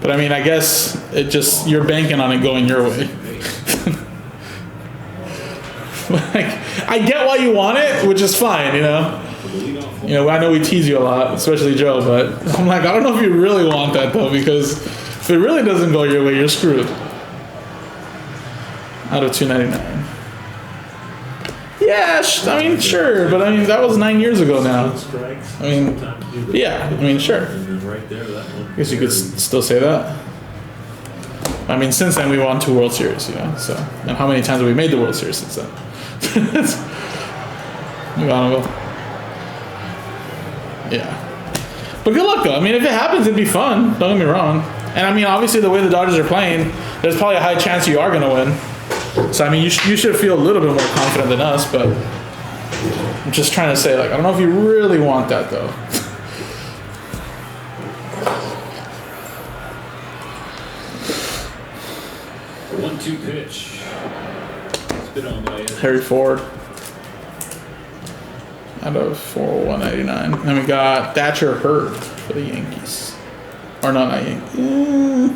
[SPEAKER 1] But I mean, I guess it just, you're banking on it going your way. Like, I get why you want it, which is fine, you know. You know, I know we tease you a lot, especially Joe, but I'm like, I don't know if you really want that though, because if it really doesn't go your way, you're screwed. Out of 299. Yeah, I mean, sure, but I mean, that was 9 years ago now. I mean, yeah, I mean, sure. I guess you could still say that. I mean, since then we won 2 World Series, you know. So, and how many times have we made the World Series since then? Yeah. But good luck though. I mean, if it happens, it'd be fun. Don't get me wrong. And I mean, obviously, the way the Dodgers are playing, there's probably a high chance you are going to win. So I mean, you should feel a little bit more confident than us. But I'm just trying to say, like, I don't know if you really want that though.
[SPEAKER 3] 1-2 pitch. Spit on by
[SPEAKER 1] Harry Ford. Out of 4/199. Then we got Thatcher Hurd for the Yankees. Or no, not Yankees.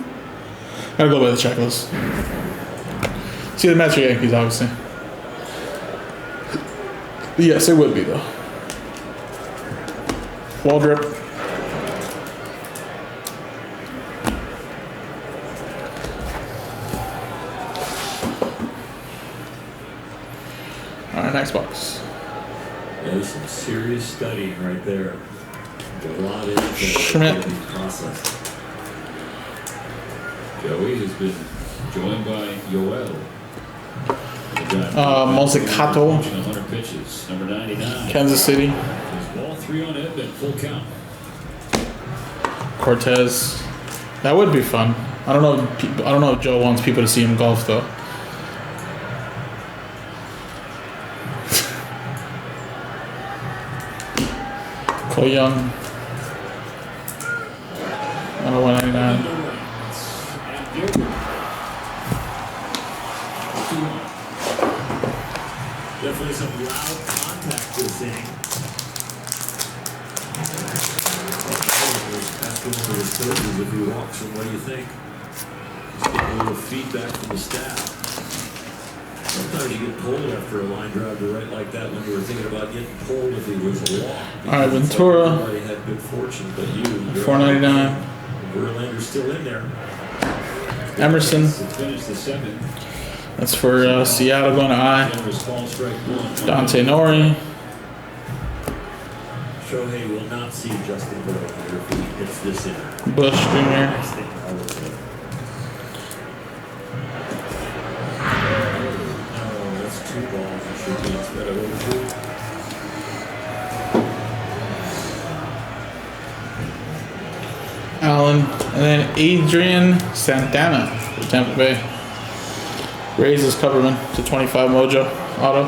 [SPEAKER 1] Gotta go by the checklist. See the Mets or Yankees, obviously. Yes, it would be though. Waldrop. All right, next box.
[SPEAKER 3] There's some serious studying right there. A lot of
[SPEAKER 1] Schmidt.
[SPEAKER 3] process. Joey has been joined by Yoel.
[SPEAKER 1] Mozzicato.
[SPEAKER 3] 100 pitches. Number 99.
[SPEAKER 1] Kansas City.
[SPEAKER 3] His ball 3 on it, then full count.
[SPEAKER 1] Cortez. That would be fun. I don't know if Joe wants people to see him golf though. Cole Young. Number 199.
[SPEAKER 3] Definitely some loud contact this thing. Asking one of his coaches if he walks him, what do you think? Just getting a little feedback from the staff. Sometimes you get pulled after a line drive to right like that when you were thinking about getting pulled if he was a walk.
[SPEAKER 1] All right, Ventura.
[SPEAKER 3] Everybody had good fortune, but you.
[SPEAKER 1] $4.99.
[SPEAKER 3] Verlander's still in there.
[SPEAKER 1] Emerson.
[SPEAKER 3] To finish the seventh.
[SPEAKER 1] That's for Seattle going to I. Dante Nori.
[SPEAKER 3] Shohei will not see Justin Verlander if he hits this in.
[SPEAKER 1] Bush Jr.
[SPEAKER 3] Oh, that's 2 balls. It should be instead of 0-2.
[SPEAKER 1] Allen. And then Adrian Santana for Tampa Bay. Raises Coverman to 25 Mojo auto.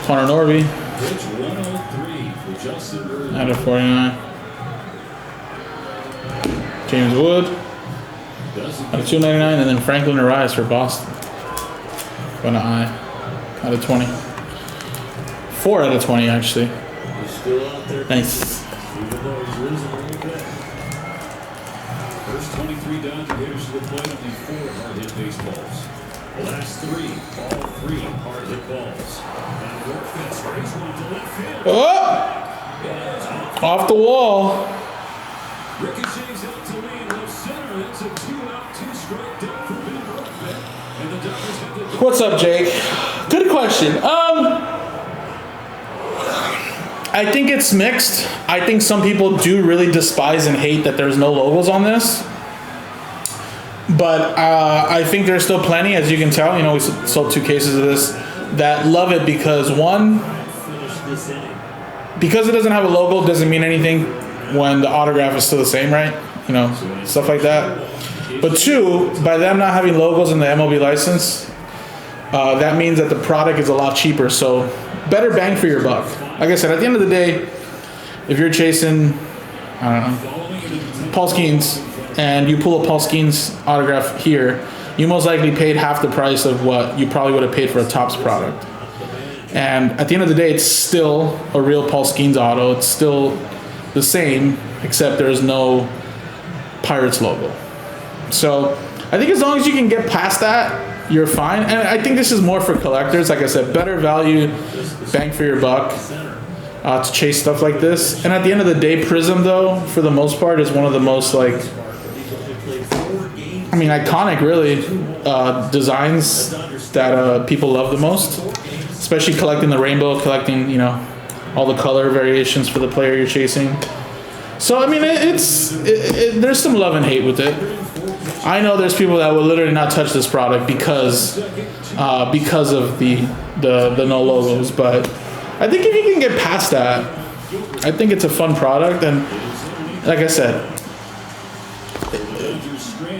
[SPEAKER 1] Connor Norby
[SPEAKER 3] Pitch 103 for Justin Verlander.
[SPEAKER 1] out of 49. James Wood out of 299, and then Franklin Arias for Boston. Going to I out of 20. 4 out of 20 actually.
[SPEAKER 3] He's still out there.
[SPEAKER 1] Nice.
[SPEAKER 3] Even though he's losing a little bit. First 23 Dodger hitters to the plate, only 4 hard hit baseballs. The last 3, all 3 hard hit balls. And work fence, raise one to left field.
[SPEAKER 1] Oh! Off the wall.
[SPEAKER 3] Ricochets out to lead left center. That's a 2-out, 2-strike double for Ben Brookman. And the Dodgers have the.
[SPEAKER 1] What's up, Jake? Good question. I think it's mixed. I think some people do really despise and hate that there's no logos on this. But I think there's still plenty, as you can tell. You know, we sold 2 cases of this that love it because because it doesn't have a logo doesn't mean anything when the autograph is still the same, right? You know, stuff like that. But 2, by them not having logos in the MLB license, that means that the product is a lot cheaper. So better bang for your buck. Like I said, at the end of the day, if you're chasing, I don't know, Paul Skeens, and you pull a Paul Skeens autograph here, you most likely paid half the price of what you probably would have paid for a Topps product. And at the end of the day, it's still a real Paul Skeens auto. It's still the same, except there's no Pirates logo. So I think as long as you can get past that, you're fine. And I think this is more for collectors. Like I said, better value, bang for your buck, to chase stuff like this. And at the end of the day, Prizm, though, for the most part, is one of the most, like, I mean, iconic, really, designs that people love the most. Especially collecting the rainbow, collecting, you know, all the color variations for the player you're chasing. So, I mean, there's some love and hate with it. I know there's people that will literally not touch this product because of the no logos. But I think if you can get past that, I think it's a fun product. And like I said,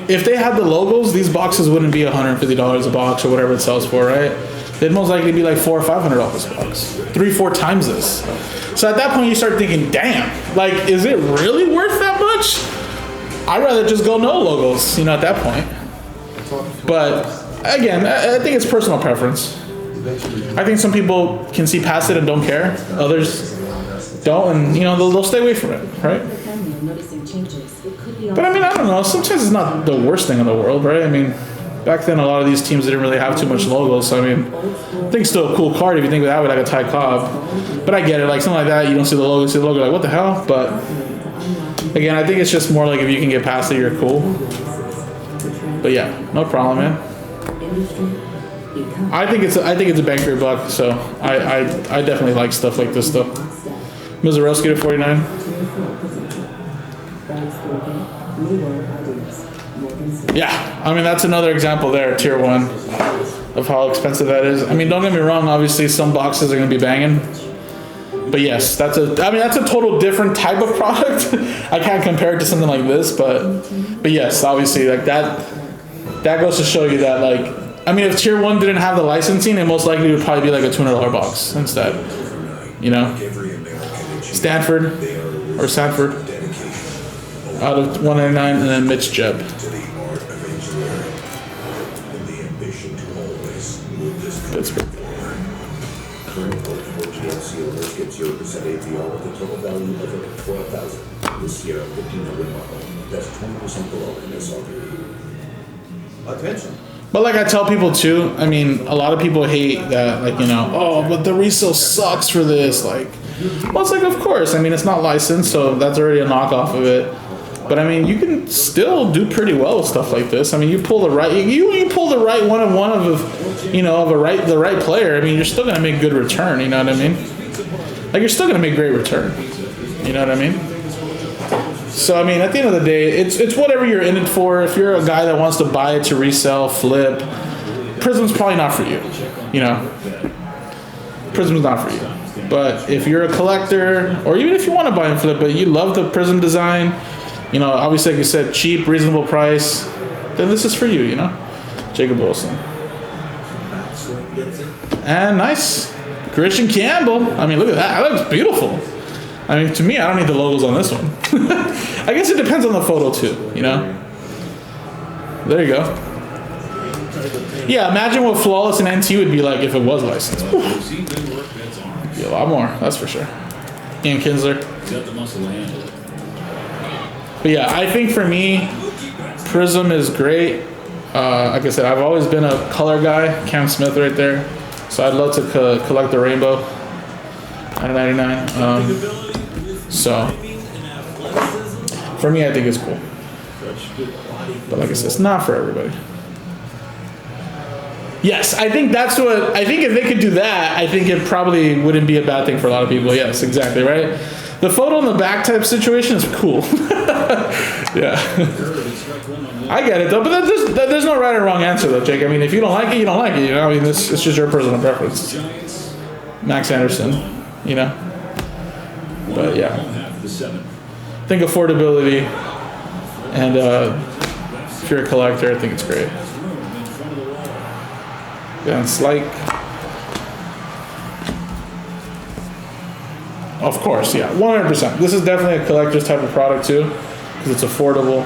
[SPEAKER 1] if they had the logos, these boxes wouldn't be $150 a box or whatever it sells for, right? They'd most likely be like $400 or $500 a box, 3-4 times this. So at that point, you start thinking, damn, like, is it really worth that much? I'd rather just go no logos, you know, at that point. But again, I think it's personal preference. I think some people can see past it and don't care. Others don't, and you know, they'll stay away from it, right? But I mean, I don't know. Sometimes it's not the worst thing in the world, right? I mean, back then a lot of these teams didn't really have too much logos. So I mean, I think it's still a cool card if you think of that way, like a Ty Cobb. But I get it, like something like that, you don't see the logo, you see the logo, like what the hell? But again, I think it's just more like if you can get past it, you're cool. But yeah, no problem, man. I think it's a bang for your buck. So I definitely like stuff like this stuff. Mizarowski to 49. Yeah, I mean that's another example there, tier 1, of how expensive that is. I mean, don't get me wrong. Obviously, some boxes are going to be banging, but yes, that's a total different type of product. I can't compare it to something like this, but yes, obviously, like that goes to show you that, like, I mean, if tier 1 didn't have the licensing, it most likely would probably be like a $200 box instead. You know, Sanford out of 199, and then Mitch Jeb.
[SPEAKER 8] 0% APR with a total value of over $12,000. This Sierra 1500 model. That's 20% below MSRP. Attention.
[SPEAKER 1] But like I tell people too, I mean, a lot of people hate that, like, you know, oh, but the resale sucks for this. Like, well, it's like, of course. I mean, it's not licensed, so that's already a knockoff of it. But I mean, you can still do pretty well with stuff like this. I mean, you pull the right, you pull the right one of you know, of the right player. I mean, you're still gonna make good return. You know what I mean? Like, you're still gonna make great return. You know what I mean? So I mean, at the end of the day, it's whatever you're in it for. If you're a guy that wants to buy it to resell, flip, Prizm's probably not for you. You know, Prizm's not for you. But if you're a collector, or even if you want to buy and flip, but you love the Prizm design, you know, obviously, like you said, cheap, reasonable price, then this is for you. You know, Jacob Wilson. And nice, Christian Campbell. I mean, look at that. That looks beautiful. I mean, to me, I don't need the logos on this one. I guess it depends on the photo too, you know? There you go. Yeah, imagine what Flawless and NT would be like if it was licensed. Be a lot more, that's for sure. Ian Kinsler. But yeah, I think for me, Prizm is great. Like I said, I've always been a color guy. Cam Smith right there. So I'd love to collect the rainbow at $99. So for me, I think it's cool. But like I said, it's not for everybody. Yes, I think that's what, I think if they could do that, I think it probably wouldn't be a bad thing for a lot of people. Yes, exactly, right? The photo in the back type situation is cool. Yeah. I get it though, but there's no right or wrong answer though, Jake. I mean, if you don't like it, you don't like it. You know, I mean, it's just your personal preference. Max Anderson, you know. But yeah, I think affordability, and if you're a collector, I think it's great. Yeah, it's like, of course, yeah, 100%. This is definitely a collector's type of product too, because it's affordable.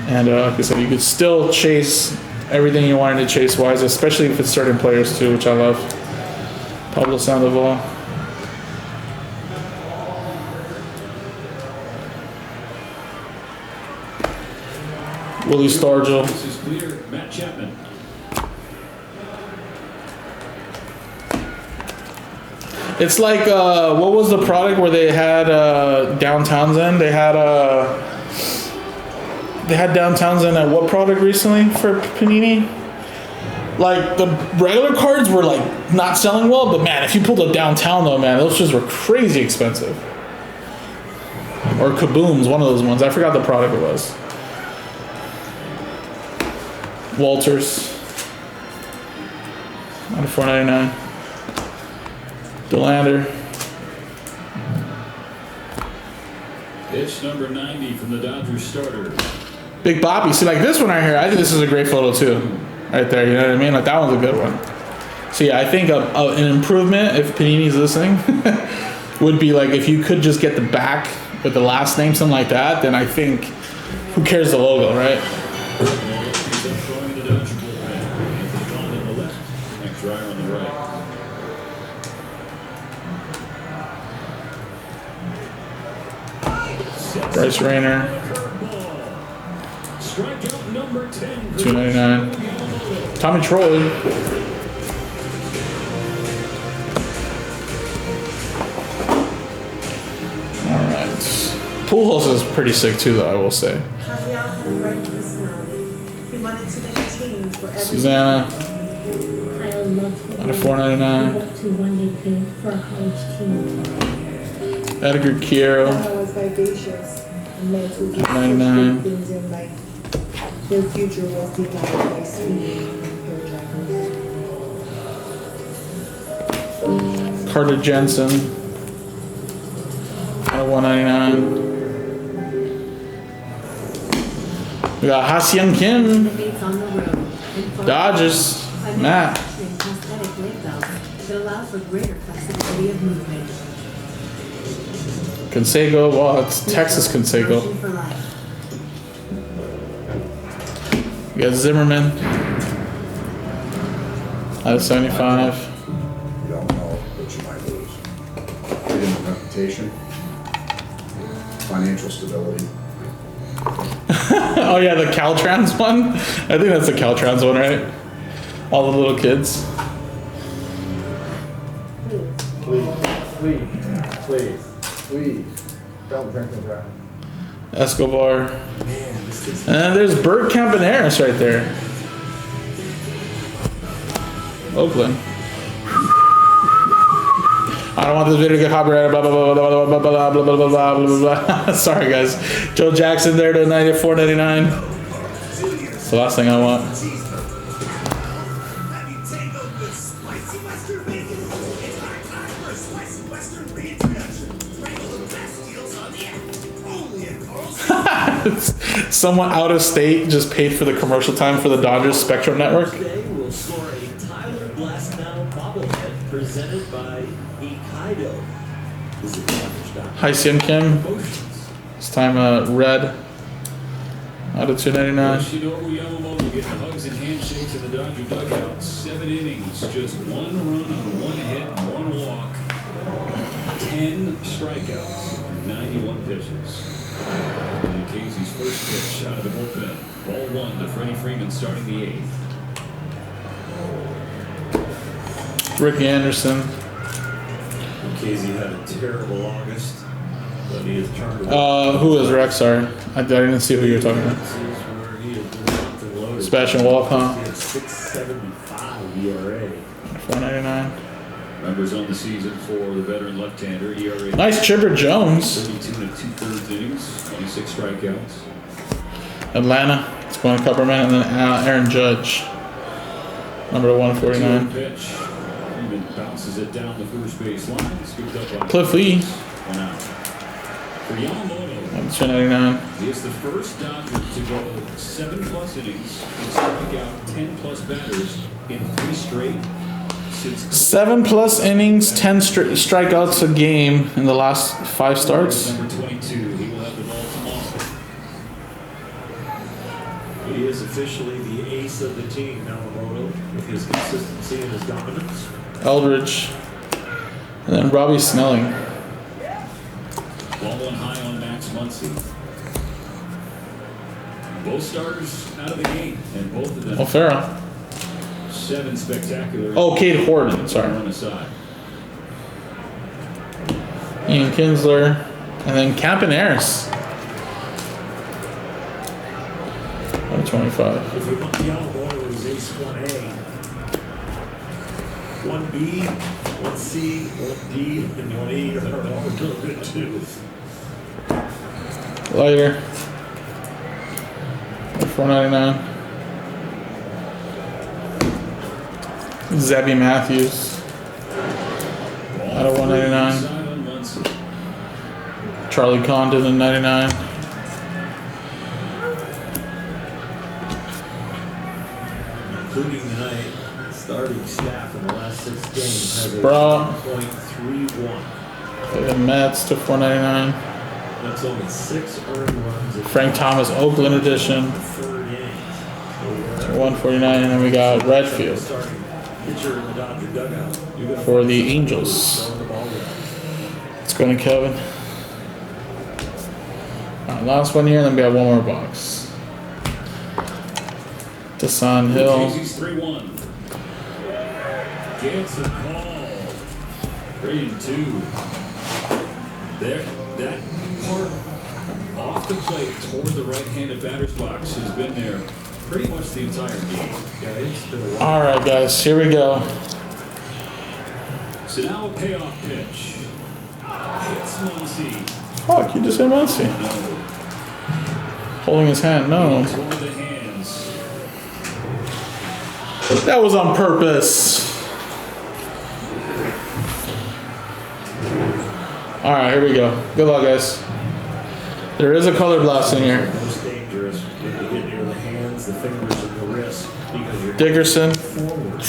[SPEAKER 1] And like I said, you could still chase everything you wanted to chase wise, especially if it's certain players too, which I love. Pablo Sandoval. Willie Stargell. It's like, what was the product where they had Downtowns in? They had Downtowns in at what product recently for Panini? Like, the regular cards were like not selling well, but man, if you pulled a Downtown though, man, those just were crazy expensive. Or Kabooms, one of those ones. I forgot the product it was. Walters. Out of $4.99. Delander.
[SPEAKER 3] Pitch number 90 from the Dodgers starter.
[SPEAKER 1] Big Bobby. See, like this one right here, I think this is a great photo too. Right there, you know what I mean? Like that one's a good one. So yeah, I think an improvement, if Panini's listening, would be like if you could just get the back with the last name, something like that, then I think, who cares the logo, right? Bryce Rayner. $2.99. Tommy Troy. Alright. Pujols is pretty sick too though, I will say. Susanna. Out of $4.99. Edgar Quiero. $99.
[SPEAKER 4] Their future was defined by speed.
[SPEAKER 1] Carter Jensen. Out of $199. We got Ha-Seong Kim. Dodgers. Matt. Canseco. Well, it's Texas Canseco. We got Zimmerman. Out of $75.
[SPEAKER 8] You don't know, but you might lose.
[SPEAKER 9] reputation, financial stability.
[SPEAKER 1] Oh yeah, the Caltrans one? I think that's the Caltrans one, right? All the little kids.
[SPEAKER 5] Please. Don't drink and drive.
[SPEAKER 1] Escobar. And there's Bert Campaneris right there. Oakland. I don't want this video to get copyrighted. Blah blah blah blah blah blah blah blah blah blah blah blah. Sorry guys. Joe Jackson there to 94.99. It's the last thing I want. Someone out of state just paid for the commercial time for the Dodgers Spectrum Network.
[SPEAKER 3] Today we'll score a Tyler Glasnow bobblehead presented by Ikaido. This is the average doctor.
[SPEAKER 1] Hi Sim Kim. This time red. Out of 299.
[SPEAKER 2] Yoshinobu Yamamoto getting hugs and handshakes in the Dodger dugout. 7 innings, just 1 run on 1 hit, 1 walk. 10 strikeouts, 91 pitches. And Casey's first pitch out of the bullpen. Ball 1 to Freddie Freeman starting the 8th.
[SPEAKER 1] Ricky Anderson.
[SPEAKER 3] Casey had a terrible August, but he has turned around.
[SPEAKER 1] Who is Rex? Sorry. I didn't see who you were talking about.
[SPEAKER 3] Where he has been locked and loaded.
[SPEAKER 1] Sebastian Walcott.
[SPEAKER 3] He had 6.75 ERA.
[SPEAKER 1] 499.
[SPEAKER 2] Numbers on the season for the veteran left-hander. ERA
[SPEAKER 1] Nice Chipper Jones.
[SPEAKER 2] 32 and 2/3 innings, 26 strikeouts.
[SPEAKER 1] Atlanta. It's going to Cupperman and then Aaron Judge. Number 149.
[SPEAKER 2] Pitch. Freeman bounces it down the first base line. Scooped up on
[SPEAKER 1] Cliff Lee.
[SPEAKER 2] 1 out. For Yamamoto,
[SPEAKER 1] 299.
[SPEAKER 2] he is the first Dodger to go 7+ innings and strike out 10+ batters in 3 straight.
[SPEAKER 1] 7+ innings, 10 strikeouts a game in the last 5 starts.
[SPEAKER 2] Number 22, he will have the ball tomorrow.
[SPEAKER 3] He is officially the ace of the team, Yamamoto, with his consistency and his dominance.
[SPEAKER 1] Eldridge. And then Robbie Snelling.
[SPEAKER 2] Ball 1 high on Max Muncy. Both starters out of the game, and both of them
[SPEAKER 1] O'Farrell.
[SPEAKER 2] 7 spectacular.
[SPEAKER 1] Oh, Cade Horton. Sorry.
[SPEAKER 2] Run aside.
[SPEAKER 1] Ian Kinsler. And then Campaneris. 125.
[SPEAKER 3] If you want Yamamoto, is ace 1A. 1B, 1C, 1D, and 1E are all real good too.
[SPEAKER 1] Lighter. 499. Zebby Matthews. Out of 199.
[SPEAKER 2] Side on Muncy.
[SPEAKER 1] Charlie Condon in 99.
[SPEAKER 3] Including tonight, starting staff in the last 6 games has a
[SPEAKER 1] Bra.
[SPEAKER 3] 1.31.
[SPEAKER 1] For the Mets to 499.
[SPEAKER 3] That's only 6 earned runs in
[SPEAKER 1] Frank Thomas Oakland edition.
[SPEAKER 3] the 3rd inning. So,
[SPEAKER 1] 149. And then we got Redfield
[SPEAKER 3] starting pitcher in the Dodger dugout. You're gonna
[SPEAKER 1] for the Angels.
[SPEAKER 3] throwing the ball around.
[SPEAKER 1] It's going to Kevin. Alright, last one here, and then we have one more box. Desan Hill.
[SPEAKER 2] Casey's 3-1. Gets a call. 3-2. There, that part off the plate toward the right-handed batter's box has been there pretty much the entire game.
[SPEAKER 3] Yeah, it's been a while.
[SPEAKER 1] Alright, guys, here we go.
[SPEAKER 2] So now a payoff pitch. Hits Muncy.
[SPEAKER 1] Fuck, you just hit Muncy.
[SPEAKER 2] No.
[SPEAKER 1] Holding his hand, no.
[SPEAKER 2] It's over the hands.
[SPEAKER 1] That was on purpose. Alright, here we go. Good luck, guys. There is a color blast in here.
[SPEAKER 3] Most dangerous when you get near the hands, the fingers, and the wrist because you're
[SPEAKER 1] Dickerson.
[SPEAKER 3] forward.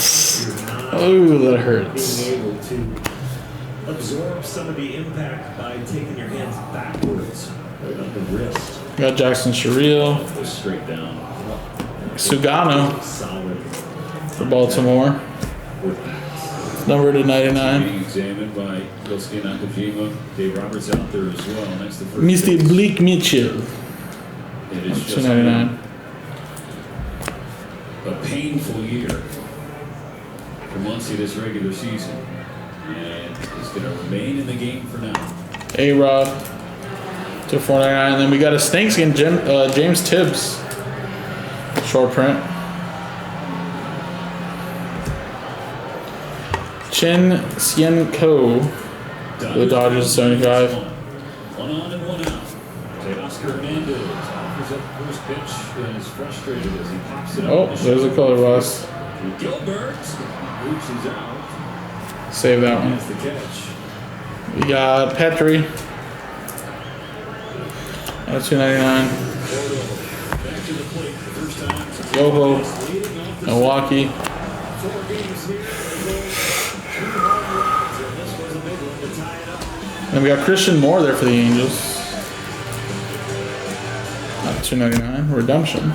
[SPEAKER 3] You're not
[SPEAKER 1] Ooh, that hurts.
[SPEAKER 3] being able to absorb some of the impact by taking your hands backwards right on the wrist.
[SPEAKER 1] Got Jackson Chiriel.
[SPEAKER 2] Goes straight down.
[SPEAKER 1] Sugano
[SPEAKER 3] Solid
[SPEAKER 1] for Baltimore.
[SPEAKER 3] with that.
[SPEAKER 1] Number to 99.
[SPEAKER 2] Being examined by Bilski Nakajima. Dave Roberts out there as well. Next the first.
[SPEAKER 1] Mr.
[SPEAKER 2] base.
[SPEAKER 1] Blake Mitchell.
[SPEAKER 2] It is just
[SPEAKER 1] 299.
[SPEAKER 2] a painful year for Muncie this regular season. And he's going to remain in the game for now.
[SPEAKER 1] A-Rod to 499. And then we got a snakeskin James Tibbs. Short print. Chin Sien Ko. The Dodgers 75.
[SPEAKER 2] One on and one out. Oscar Hernandez offers up first pitch and is frustrated as he pops it up.
[SPEAKER 1] Oh, there's a color loss.
[SPEAKER 2] Gilbert reaches out.
[SPEAKER 1] Save that one.
[SPEAKER 2] That's the catch.
[SPEAKER 1] We got Petri. At 299.
[SPEAKER 2] Back to the plate for the first time since
[SPEAKER 1] Yoho.
[SPEAKER 2] leading off the
[SPEAKER 1] Milwaukee.
[SPEAKER 2] 4 games here. 2 home runs, and this was a big one to tie it up.
[SPEAKER 1] And we got Christian Moore there for the Angels. At 299. Redemption.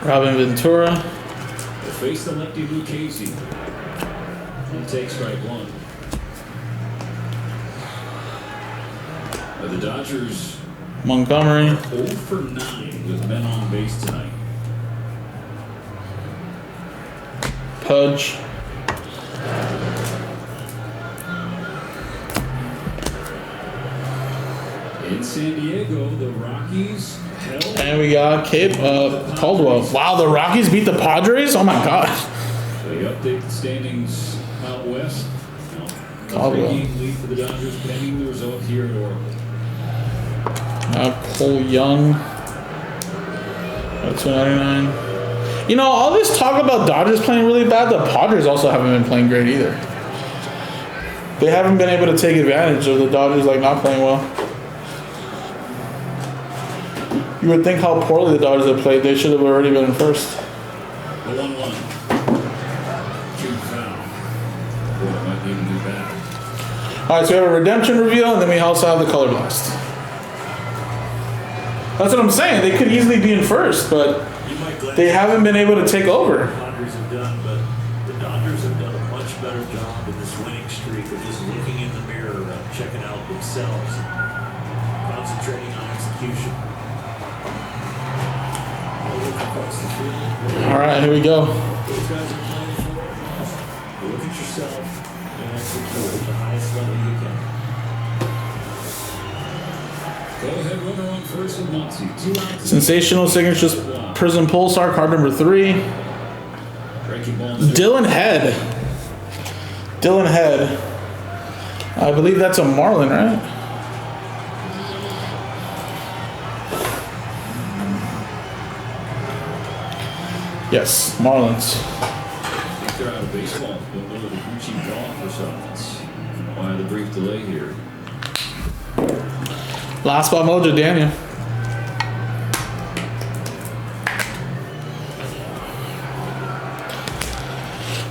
[SPEAKER 1] Robin Ventura.
[SPEAKER 2] To face the lefty Lou Casey. And take strike 1. The Dodgers
[SPEAKER 1] Montgomery.
[SPEAKER 2] 0 for 9 with men on base tonight.
[SPEAKER 1] Pudge.
[SPEAKER 2] In San Diego, the Rockies held.
[SPEAKER 1] And we got Caldwell. Wow, the Rockies beat the Padres? Oh my god.
[SPEAKER 2] They update the standings out west.
[SPEAKER 1] Caldwell.
[SPEAKER 2] Big game lead for the Dodgers pending the result here at Oracle.
[SPEAKER 1] Cole Young. At 299. You know, all this talk about Dodgers playing really bad, the Padres also haven't been playing great either. They haven't been able to take advantage of the Dodgers like not playing well. You would think how poorly the Dodgers have played, they should have already been in first.
[SPEAKER 2] The 1-1. 2 foul. Boy, that might even be bad.
[SPEAKER 1] Alright, so we have a redemption reveal, and then we also have the color blast. That's what I'm saying. They could easily be in first, but they haven't been able to take over.
[SPEAKER 3] The Dodgers have done, but the Dodgers have done a much better job in this winning streak of just looking in the mirror and checking out themselves, concentrating on execution.
[SPEAKER 1] All right, here we go.
[SPEAKER 3] Those guys are playing for it. Look at yourself and execute at the highest level you can.
[SPEAKER 2] Go ahead, runner on first and Muncie. 2 outs.
[SPEAKER 1] Sensational signatures, Prizm Pulsar, card number 3.
[SPEAKER 2] Breaking ball.
[SPEAKER 1] Dylan Head. Dylan Head. I believe that's a Marlin, right? Yes, Marlins.
[SPEAKER 2] I think they're out of baseball. They'll go to the Gucci golf or something. That's why the brief delay here.
[SPEAKER 1] Last spot mojo, Daniel.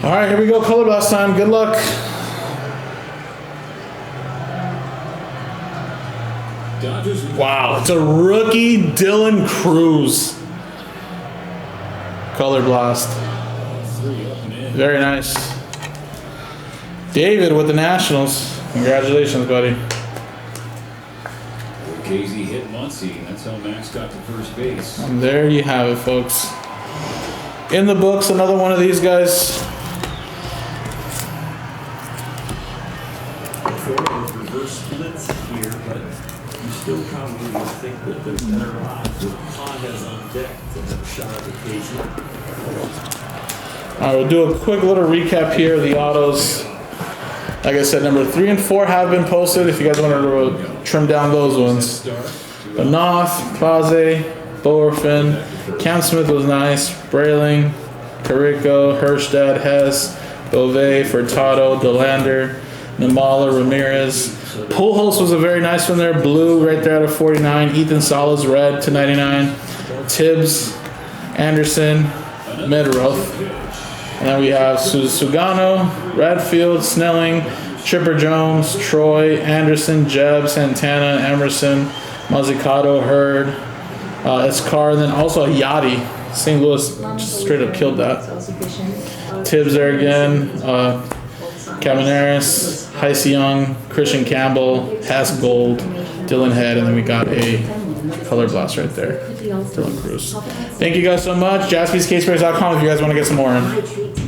[SPEAKER 1] All right, here we go. Color blast time. Good luck.
[SPEAKER 2] Dodgers.
[SPEAKER 1] Wow, it's a rookie Dylan Cruz. Color blast.
[SPEAKER 2] 3 up and in.
[SPEAKER 1] Very nice. David with the Nationals. Congratulations, buddy.
[SPEAKER 2] Casey hit Muncie. That's how Max got to first base.
[SPEAKER 1] And there you have it, folks. In the books, another one of these guys.
[SPEAKER 3] Reverse splits here, but you still probably would think that there's better odds with Hondas on deck to have a shot at the Casey.
[SPEAKER 1] All right, we'll do a quick little recap here of the autos. Like I said, number 3 and 4 have been posted. If you guys want to trim down those ones. Banoff, Paze, Bowerfin, Cam Smith was nice. Brayling, Carrico, Herstad, Hess, Bove, Furtado, Delander, Namala, Ramirez. Pujols was a very nice one there. Blue right there out of 49. Ethan Salas, red to 99. Tibbs, Anderson, Medroth. And then we have Sugano, Radfield, Snelling, Chipper Jones, Troy, Anderson, Jeb, Santana, Emerson, Mazzucato, Hurd, Escar, and then also Yachty. St. Louis just straight up killed that. Tibbs there again. Cabaneris, Heise Young, Christian Campbell, Hass Gold, Dylan Head, and then we got a color blast right there. Dylan Cruz. Thank you guys so much. JaspysCaseBreaks.com if you guys want to get some more in.